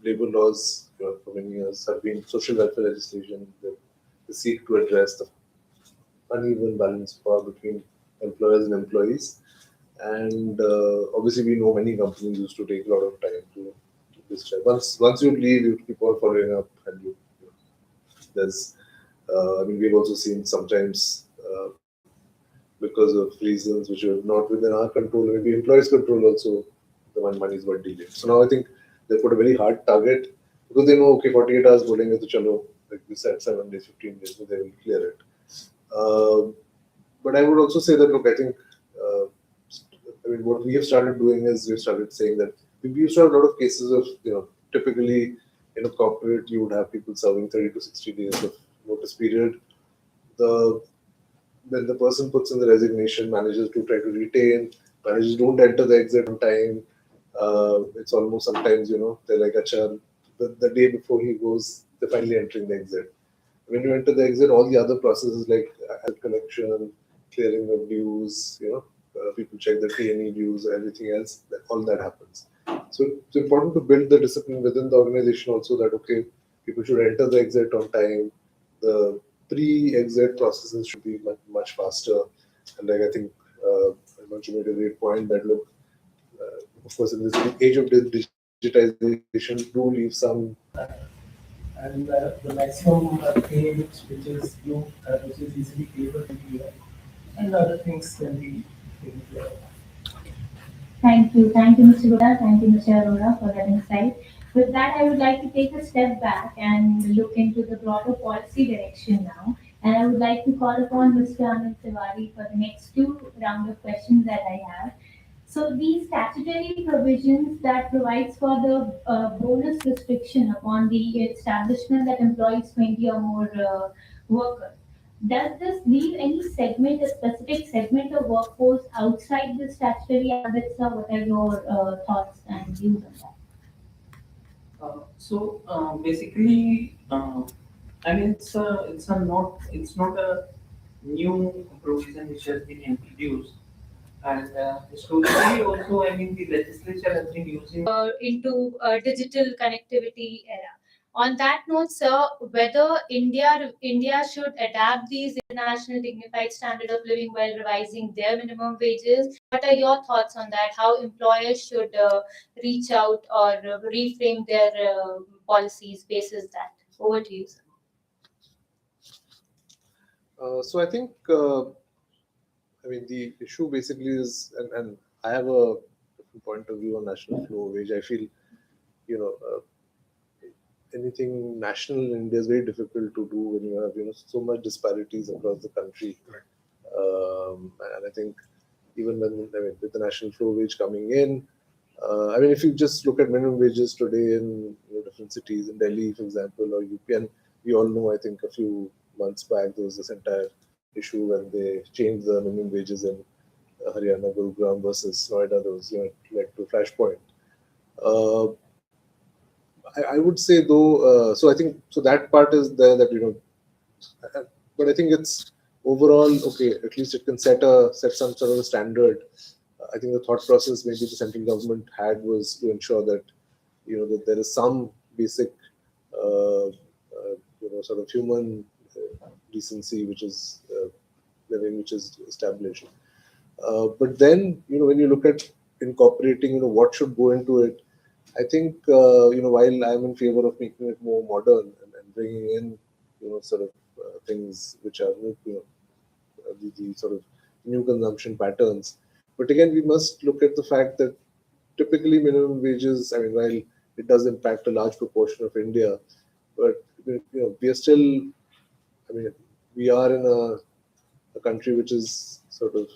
labor laws for many years have been social welfare legislation that seek to address the uneven balance of power between employers and employees. And obviously we know many companies used to take a lot of time to this check. Once you leave, you keep on following up, and there's, I mean, we've also seen sometimes because of reasons which are not within our control, maybe employees' control also, the monies were delayed. So now I think they put a very hard target because they know, okay, 48 hours bowling is chalo, like we said, 7 days, 15 days, so they will clear it. But I would also say that, look, I think, I mean, what we have started doing is we've started saying that we used to have a lot of cases of, typically in a corporate, you would have people serving 30 to 60 days of notice period. When the person puts in the resignation, managers do try to retain, managers don't enter the exit on time. It's almost sometimes, they're like, Acha, the day before he goes, they're finally entering the exit. When you enter the exit, all the other processes like health collection, clearing of dues, people check the T&E dues, everything else, all that happens. So it's important to build the discipline within the organization also that, okay, people should enter the exit on time. The pre-exit processes should be much faster. And like I think Himanshu made a great point that, look, of course, in this age of digitization, do leave some. And the maximum pay which is due, which is easily payable to be and other things can be taken care of. Thank you, Mr. Gupta. Thank you, Mr. Arora, for that insight. With that, I would like to take a step back and look into the broader policy direction now. And I would like to call upon Mr. Anil Tiwari for the next two round of questions that I have. So these statutory provisions that provides for the bonus restriction upon the establishment that employs 20 or more workers. Does this leave any segment, a specific segment of workforce outside the statutory ambits, or what are your thoughts and views on that? Basically, I mean, it's not a new provision which has been introduced. And historically also, I mean, the legislature has been using Into digital connectivity era. On that note, sir, whether India should adapt these international dignified standard of living while revising their minimum wages. What are your thoughts on that? How employers should reach out or reframe their policies basis that? Over to you, sir. So I think, I mean, the issue basically is, and I have a different point of view on national flow wage. I feel, anything national in India is very difficult to do when you have, so much disparities across the country. And I think even when, with the national flow wage coming in, I mean, if you just look at minimum wages today in different cities, in Delhi, for example, or UP, and we all know, I think a few months back, there was this entire issue when they changed the minimum wages in Haryana, Gurugram versus Noida. There was, led to a flashpoint. I would say though, so I think, so that part is there that, but I think it's overall, okay, at least it can set some sort of a standard. I think the thought process maybe the central government had was to ensure that, that there is some basic, sort of human decency, which is living, which is established. But then, when you look at incorporating, what should go into it, I think, while I'm in favor of making it more modern and bringing in sort of things which are the sort of new consumption patterns. But again, we must look at the fact that typically minimum wages, I mean, while it does impact a large proportion of India, but we are still, I mean, we are in a country which is sort of,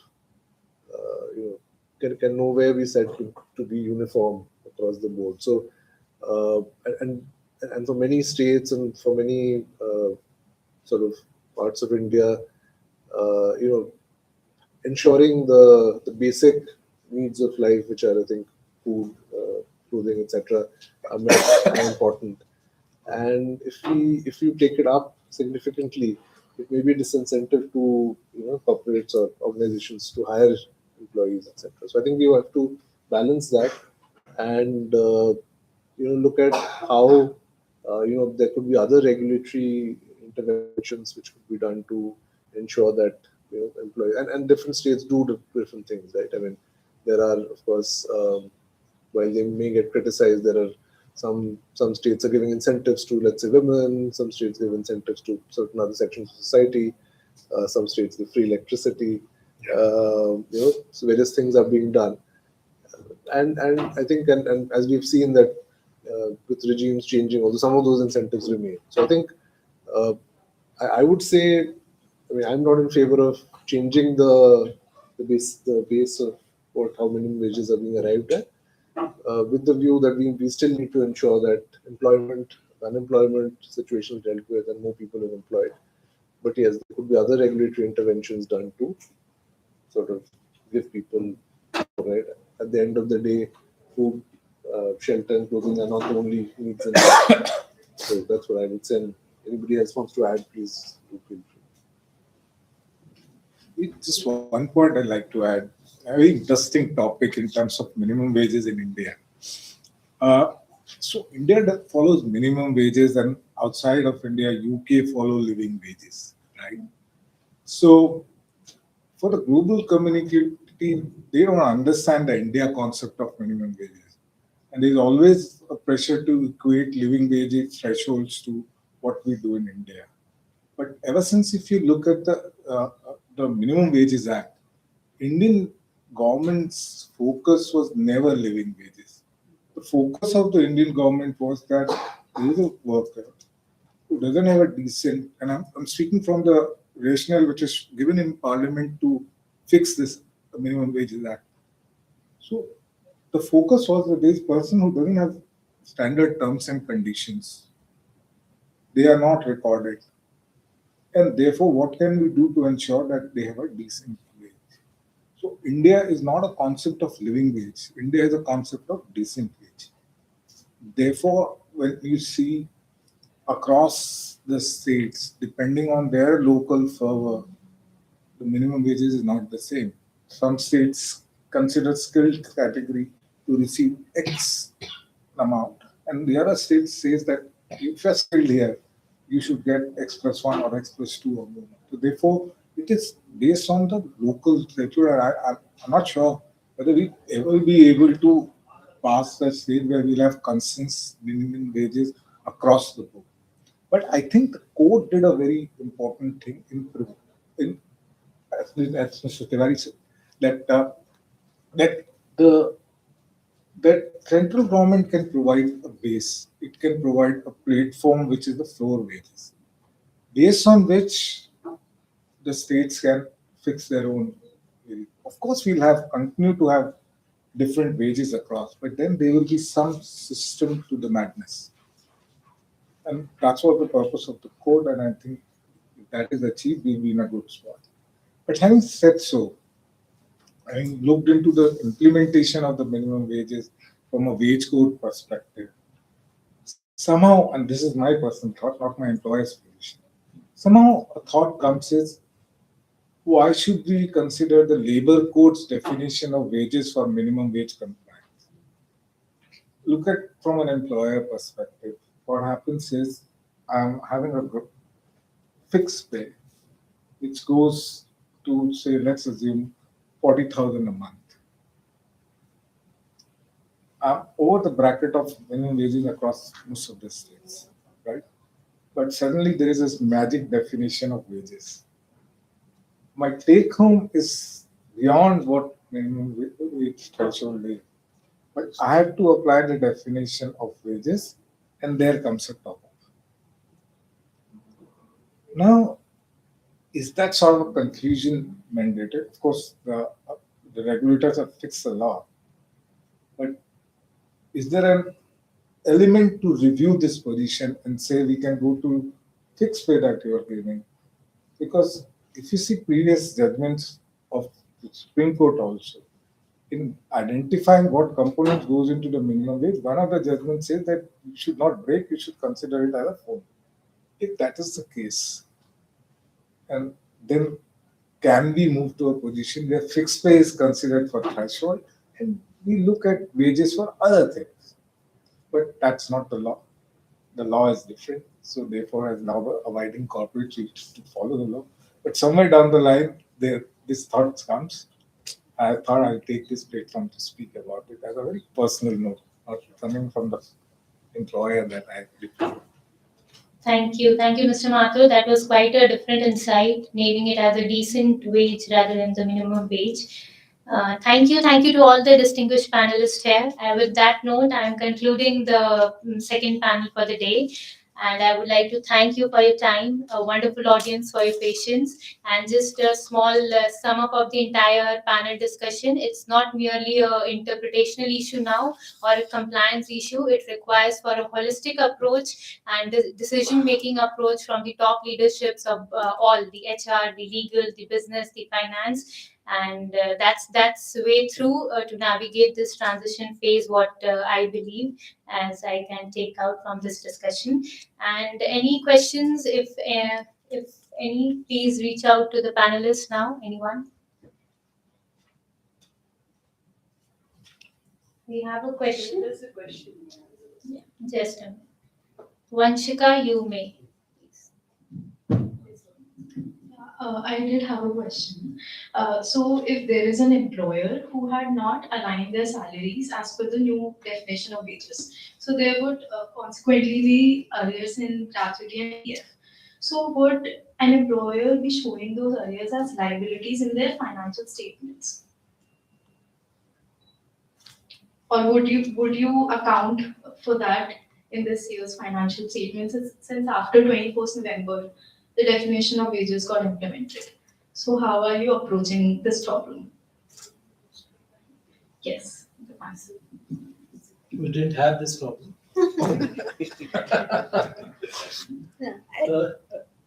can nowhere be said to be uniform across the board. So, and and for many states and for many sort of parts of India, ensuring the basic needs of life, which are, I think, food, clothing, etc., are important. And if you take it up significantly, it may be a disincentive to corporates or organizations to hire employees, etc. So I think we have to balance that and look at how there could be other regulatory interventions which could be done to ensure that employees and different states do different things, right? I mean, there are, of course, while they may get criticized, there are some states are giving incentives to, let's say, women. Some states give incentives to certain other sections of society. Some states give free electricity. So various things are being done, and I think and as we've seen that with regimes changing, although some of those incentives remain. So I think I would say, I mean, I'm not in favor of changing the base of how minimum wages are being arrived at, with the view that we still need to ensure that unemployment situation is dealt with and more people are employed. But yes, there could be other regulatory interventions done to sort of give people, right? At the end of the day, food, shelter, and clothing are not the only needs in life. So that's what I would say. And anybody else wants to add, please feel free. Just one point I'd like to add. A very interesting topic in terms of minimum wages in India. So India follows minimum wages, and outside of India, UK follow living wages, right? So for the global community, they don't understand the India concept of minimum wages, and there's always a pressure to equate living wages thresholds to what we do in India. But ever since, if you look at the Minimum Wages Act, Indian government's focus was never living wages. The focus of the Indian government was that there is a worker who doesn't have a decent, and I'm speaking from the rationale which is given in Parliament to fix this Minimum Wages Act. So the focus was that this person who doesn't have standard terms and conditions, they are not recorded. And therefore, what can we do to ensure that they have a decent wage? So India is not a concept of living wage. India is a concept of decent wage. Therefore, when you see across the states, depending on their local fervor, the minimum wages is not the same. Some states consider skilled category to receive X amount, and the other state says that if you're skilled here, you should get X plus 1 or X plus 2 or more. So therefore, it is based on the local threshold. I'm not sure whether we ever will be able to pass a stage where we'll have consensus minimum wages across the board. But I think the court did a very important thing as Mr. Tiwari said, that central government can provide a base. It can provide a platform which is the floor wages, based on which the states can fix their own. Of course, we'll continue to have different wages across, but then there will be some system to the madness. And that's what the purpose of the code, and I think if that is achieved, we'll be in a good spot. But having said so, having looked into the implementation of the minimum wages from a wage code perspective, somehow, and this is my personal thought, not my employer's position, somehow a thought comes is, why should we consider the labor code's definition of wages for minimum wage compliance? Look at from an employer perspective, what happens is I'm having a fixed pay, which goes to, say, let's assume 40,000 a month. Over the bracket of minimum wages across most of the states, right? but suddenly there is this magic definition of wages. My take home is beyond what minimum wage threshold is. But I have to apply the definition of wages, and there comes a top up. Now, is that sort of confusion mandated? Of course, the regulators have fixed the law, but is there an element to review this position and say we can go to fixed pay that you are giving? Because if you see previous judgments of the Supreme Court also, in identifying what components goes into the minimum wage, one of the judgments says that you should not break, you should consider it as a form. If that is the case, and then can we move to a position where fixed pay is considered for threshold and we look at wages for other things? But that's not the law. The law is different. So therefore, as law-abiding corporates, we have to follow the law. But somewhere down the line, this thought comes. I thought I'll take this platform to speak about it as a very personal note, not coming from the employer that I represent. Thank you, Mr. Mathur. That was quite a different insight, naming it as a decent wage rather than the minimum wage. Thank you to all the distinguished panelists here. With that note, I am concluding the second panel for the day. And I would like to thank you for your time, a wonderful audience for your patience, and just a small sum up of the entire panel discussion. It's not merely a interpretational issue now or a compliance issue. It requires for a holistic approach and decision-making approach from the top leaderships of all, the HR, the legal, the business, the finance. And that's way through to navigate this transition phase, what I believe as I can take out from this discussion. And any questions, if any, please reach out to the panelists now. Anyone? We have a question. There's a question. Yeah, just a minute. Vanshika, you may. I did have a question. So if there is an employer who had not aligned their salaries as per the new definition of wages, so there would consequently be arrears in gratuity and PF. So would an employer be showing those arrears as liabilities in their financial statements? Or would you account for that in this year's financial statements since after 21st November, the definition of wages got implemented? So how are you approaching this problem? Yes, the answer. We didn't have this problem.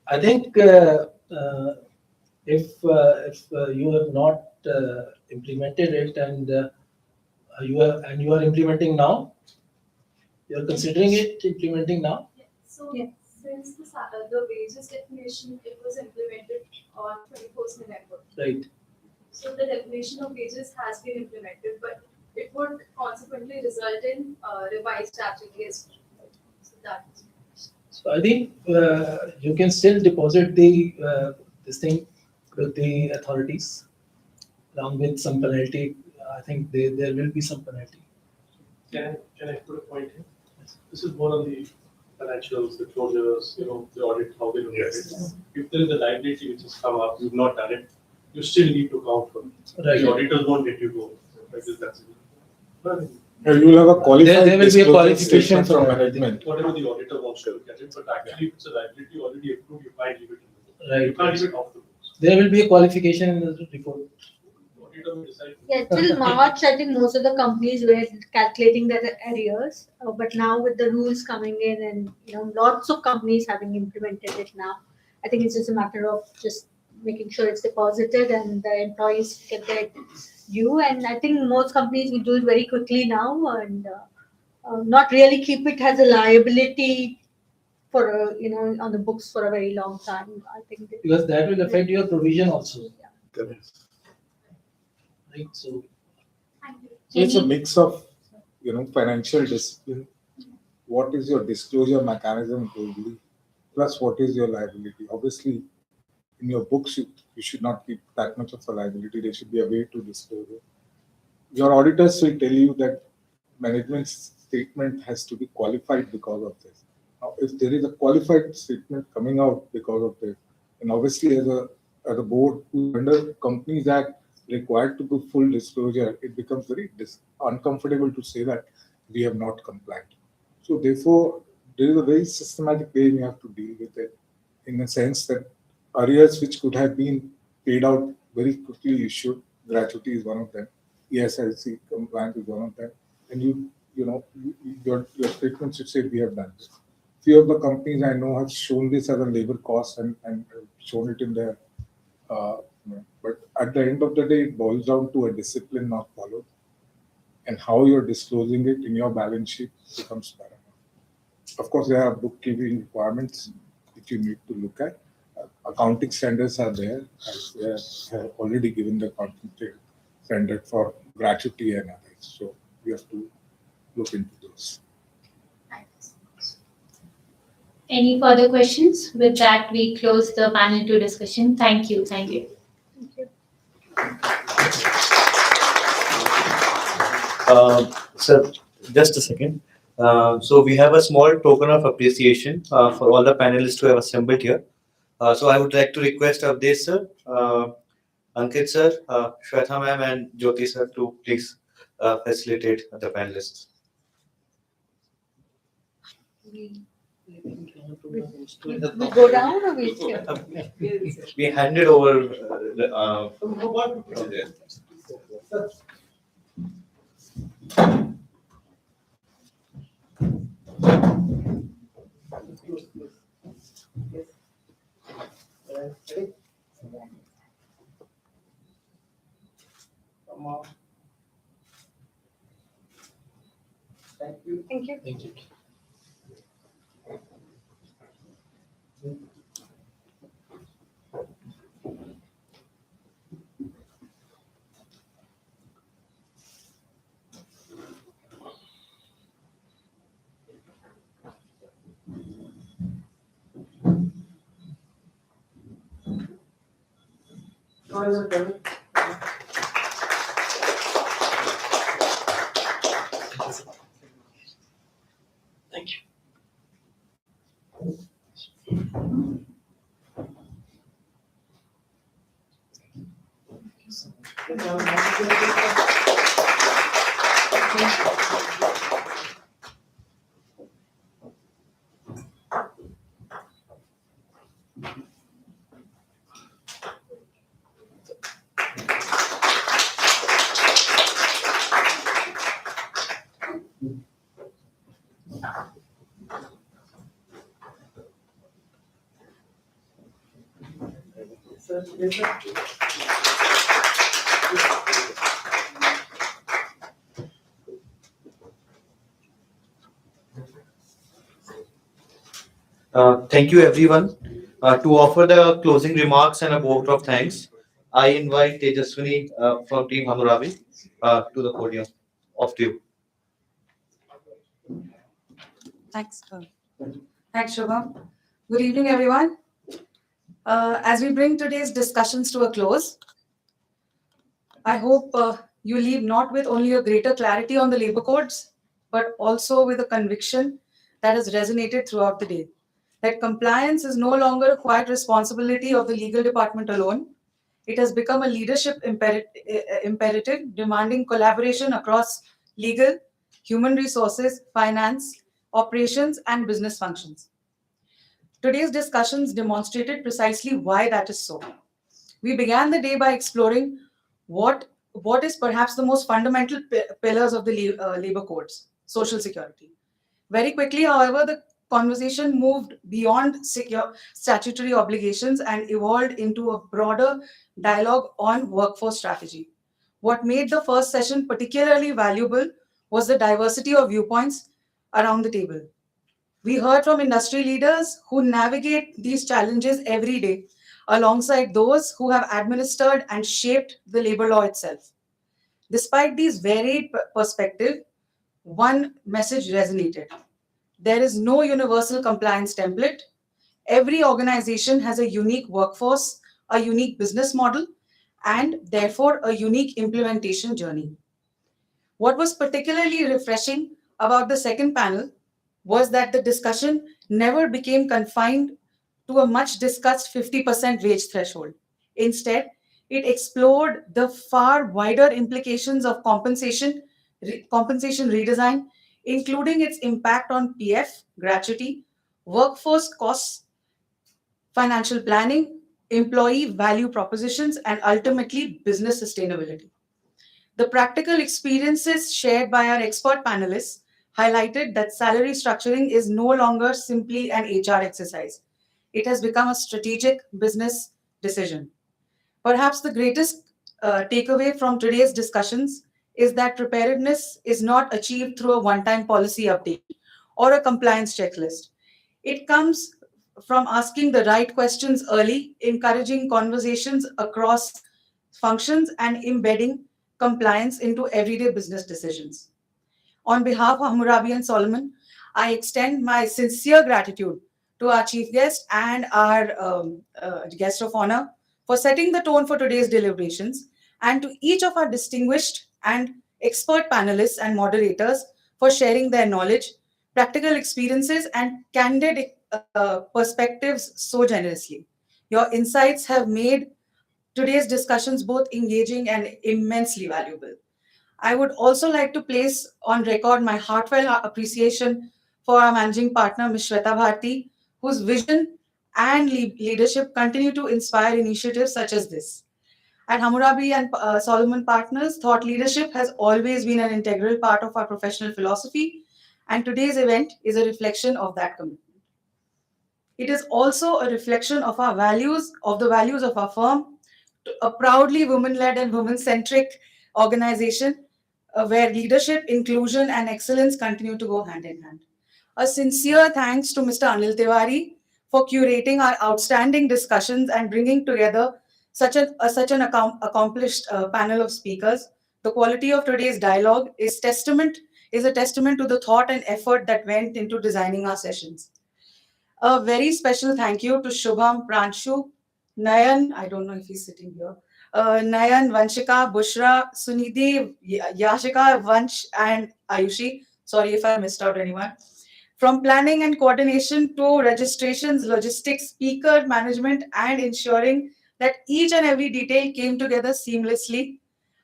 I think if you have not implemented it and you are implementing now, you are considering it implementing now. So since the wages definition, it was implemented on 21st November. Right. So the definition of wages has been implemented, but it would consequently result in revised statutory as well. So that is. So I think you can still deposit the this thing with the authorities along with some penalty. I think there will be some penalty. Can I put a point here? This is more on the financials, the closures, the audit, how they look at it. If there is a liability which has come up, you've not done it, you still need to count for it. Right. The auditors won't let you go. Like this, that's it. But You will have a qualified There will be a disclosure qualification statement for from that. management. whatever the auditor wants to look at it, but actually if it's a liability already approved, you can't leave it in the book. Right. You can't leave it off the books. There will be a qualification in the report. The auditor will decide. Yeah, till March, I think most of the companies were calculating their arrears, but now with the rules coming in and lots of companies having implemented it now, I think it's just a matter of just making sure it's deposited and the employees get their due. And I think most companies will do it very quickly now and not really keep it as a liability for on the books for a very long time. I think Because that will affect your provision also. Yeah. Right. So So it's a mix of, financial discipline. What is your disclosure mechanism globally? Plus, what is your liability? Obviously, in your books, you should not keep that much of a liability. There should be a way to disclose it. Your auditors will tell you that management's statement has to be qualified because of this. Now, if there is a qualified statement coming out because of this, and obviously as a board who under Companies Act required to do full disclosure, it becomes very uncomfortable to say that we have not complied. So therefore, there is a very systematic way we have to deal with it, in the sense that arrears which could have been paid out very quickly issued, gratuity is one of them, ESIC compliance is one of them, and your statement should say we have done this. Few of the companies I know have shown this as a labor cost and shown it in their, but at the end of the day, it boils down to a discipline not followed, and how you're disclosing it in your balance sheet becomes paramount. Of course, there are bookkeeping requirements which you need to look at. Accounting standards are there, as they have already given the accounting standard for gratuity and others. So we have to look into those. Any further questions? With that, we close the panel 2 discussion. Thank you. Thank you. Sir, just a second. So we have a small token of appreciation for all the panelists who have assembled here. So I would like to request Avdesh sir, Ankit sir, Shweta ma'am and Jyoti sir to please facilitate the panelists. We go down or we here? We handed over Thank you. Thank you. Thank you. Thank you, everyone. To offer the closing remarks and a vote of thanks, I invite Tejaswini from Team Hammurabi to the podium. Off to you. Thanks. Thanks, Shubham. Good evening, everyone. As we bring today's discussions to a close, I hope you leave not with only a greater clarity on the labor codes, but also with a conviction that has resonated throughout the day, that compliance is no longer a quiet responsibility of the legal department alone. It has become a leadership imperative demanding collaboration across legal, human resources, finance, operations, and business functions. Today's discussions demonstrated precisely why that is so. We began the day by exploring what is perhaps the most fundamental pillars of the labor codes, social security. Very quickly, however, the conversation moved beyond statutory obligations and evolved into a broader dialogue on workforce strategy. What made the first session particularly valuable was the diversity of viewpoints around the table. We heard from industry leaders who navigate these challenges every day, alongside those who have administered and shaped the labor law itself. Despite these varied perspectives, one message resonated. There is no universal compliance template. Every organization has a unique workforce, a unique business model, and therefore a unique implementation journey. What was particularly refreshing about the second panel was that the discussion never became confined to a much discussed 50% wage threshold. Instead, it explored the far wider implications of compensation redesign, including its impact on PF, gratuity, workforce costs, financial planning, employee value propositions, and ultimately business sustainability. The practical experiences shared by our expert panelists highlighted that salary structuring is no longer simply an HR exercise. It has become a strategic business decision. Perhaps the greatest takeaway from today's discussions is that preparedness is not achieved through a one time policy update or a compliance checklist. It comes from asking the right questions early, encouraging conversations across functions, and embedding compliance into everyday business decisions. On behalf of Hammurabi and Solomon, I extend my sincere gratitude to our chief guest and our guest of honor for setting the tone for today's deliberations, and to each of our distinguished and expert panelists and moderators for sharing their knowledge, practical experiences, and candid perspectives so generously. Your insights have made today's discussions both engaging and immensely valuable. I would also like to place on record my heartfelt appreciation for our managing partner, Ms. Shweta Bharti, whose vision and leadership continue to inspire initiatives such as this. At Hammurabi and Solomon Partners, thought leadership has always been an integral part of our professional philosophy, and today's event is a reflection of that commitment. It is also a reflection of our values, of the values of our firm, a proudly women-led and women-centric organization where leadership, inclusion, and excellence continue to go hand in hand. A sincere thanks to Mr. Anil Tiwari for curating our outstanding discussions and bringing together such an accomplished panel of speakers. The quality of today's dialogue is a testament to the thought and effort that went into designing our sessions. A very special thank you to Shubham, Pranshu, Nayan, I don't know if he's sitting here, Nayan, Vanshika, Bushra, Sunidhi, Yashika, Vansh, and Ayushi. Sorry if I missed out anyone. From planning and coordination to registrations, logistics, speaker management, and ensuring that each and every detail came together seamlessly,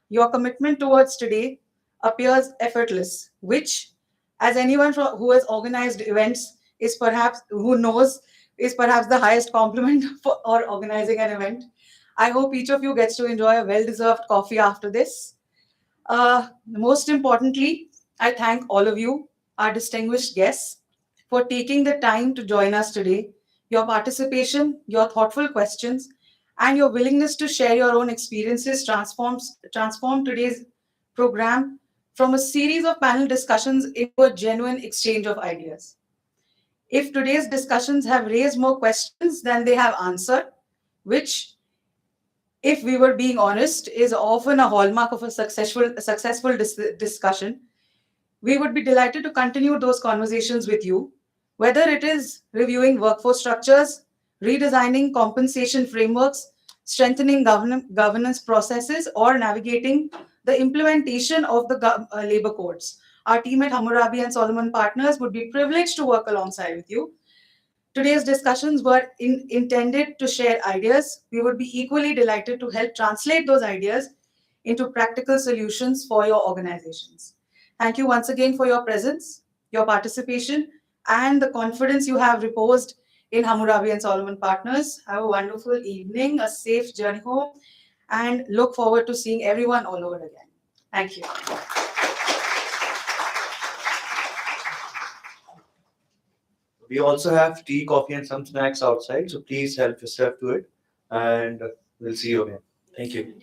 your commitment towards today appears effortless, which, as anyone who has organized events is perhaps the highest compliment for organizing an event. I hope each of you gets to enjoy a well-deserved coffee after this. Most importantly, I thank all of you, our distinguished guests, for taking the time to join us today. Your participation, your thoughtful questions, and your willingness to share your own experiences transform today's program from a series of panel discussions into a genuine exchange of ideas. If today's discussions have raised more questions than they have answered, which, if we were being honest, is often a hallmark of a successful discussion, we would be delighted to continue those conversations with you, whether it is reviewing workforce structures, redesigning compensation frameworks, strengthening governance processes, or navigating the implementation of the labor codes. Our team at Hammurabi and Solomon Partners would be privileged to work alongside with you. Today's discussions were intended to share ideas. We would be equally delighted to help translate those ideas into practical solutions for your organizations. Thank you once again for your presence, your participation, and the confidence you have reposed in Hammurabi and Solomon Partners. Have a wonderful evening, a safe journey home, and look forward to seeing everyone all over again. Thank you. We also have tea, coffee, and some snacks outside, so please help yourself to it, and we'll see you again. Thank you.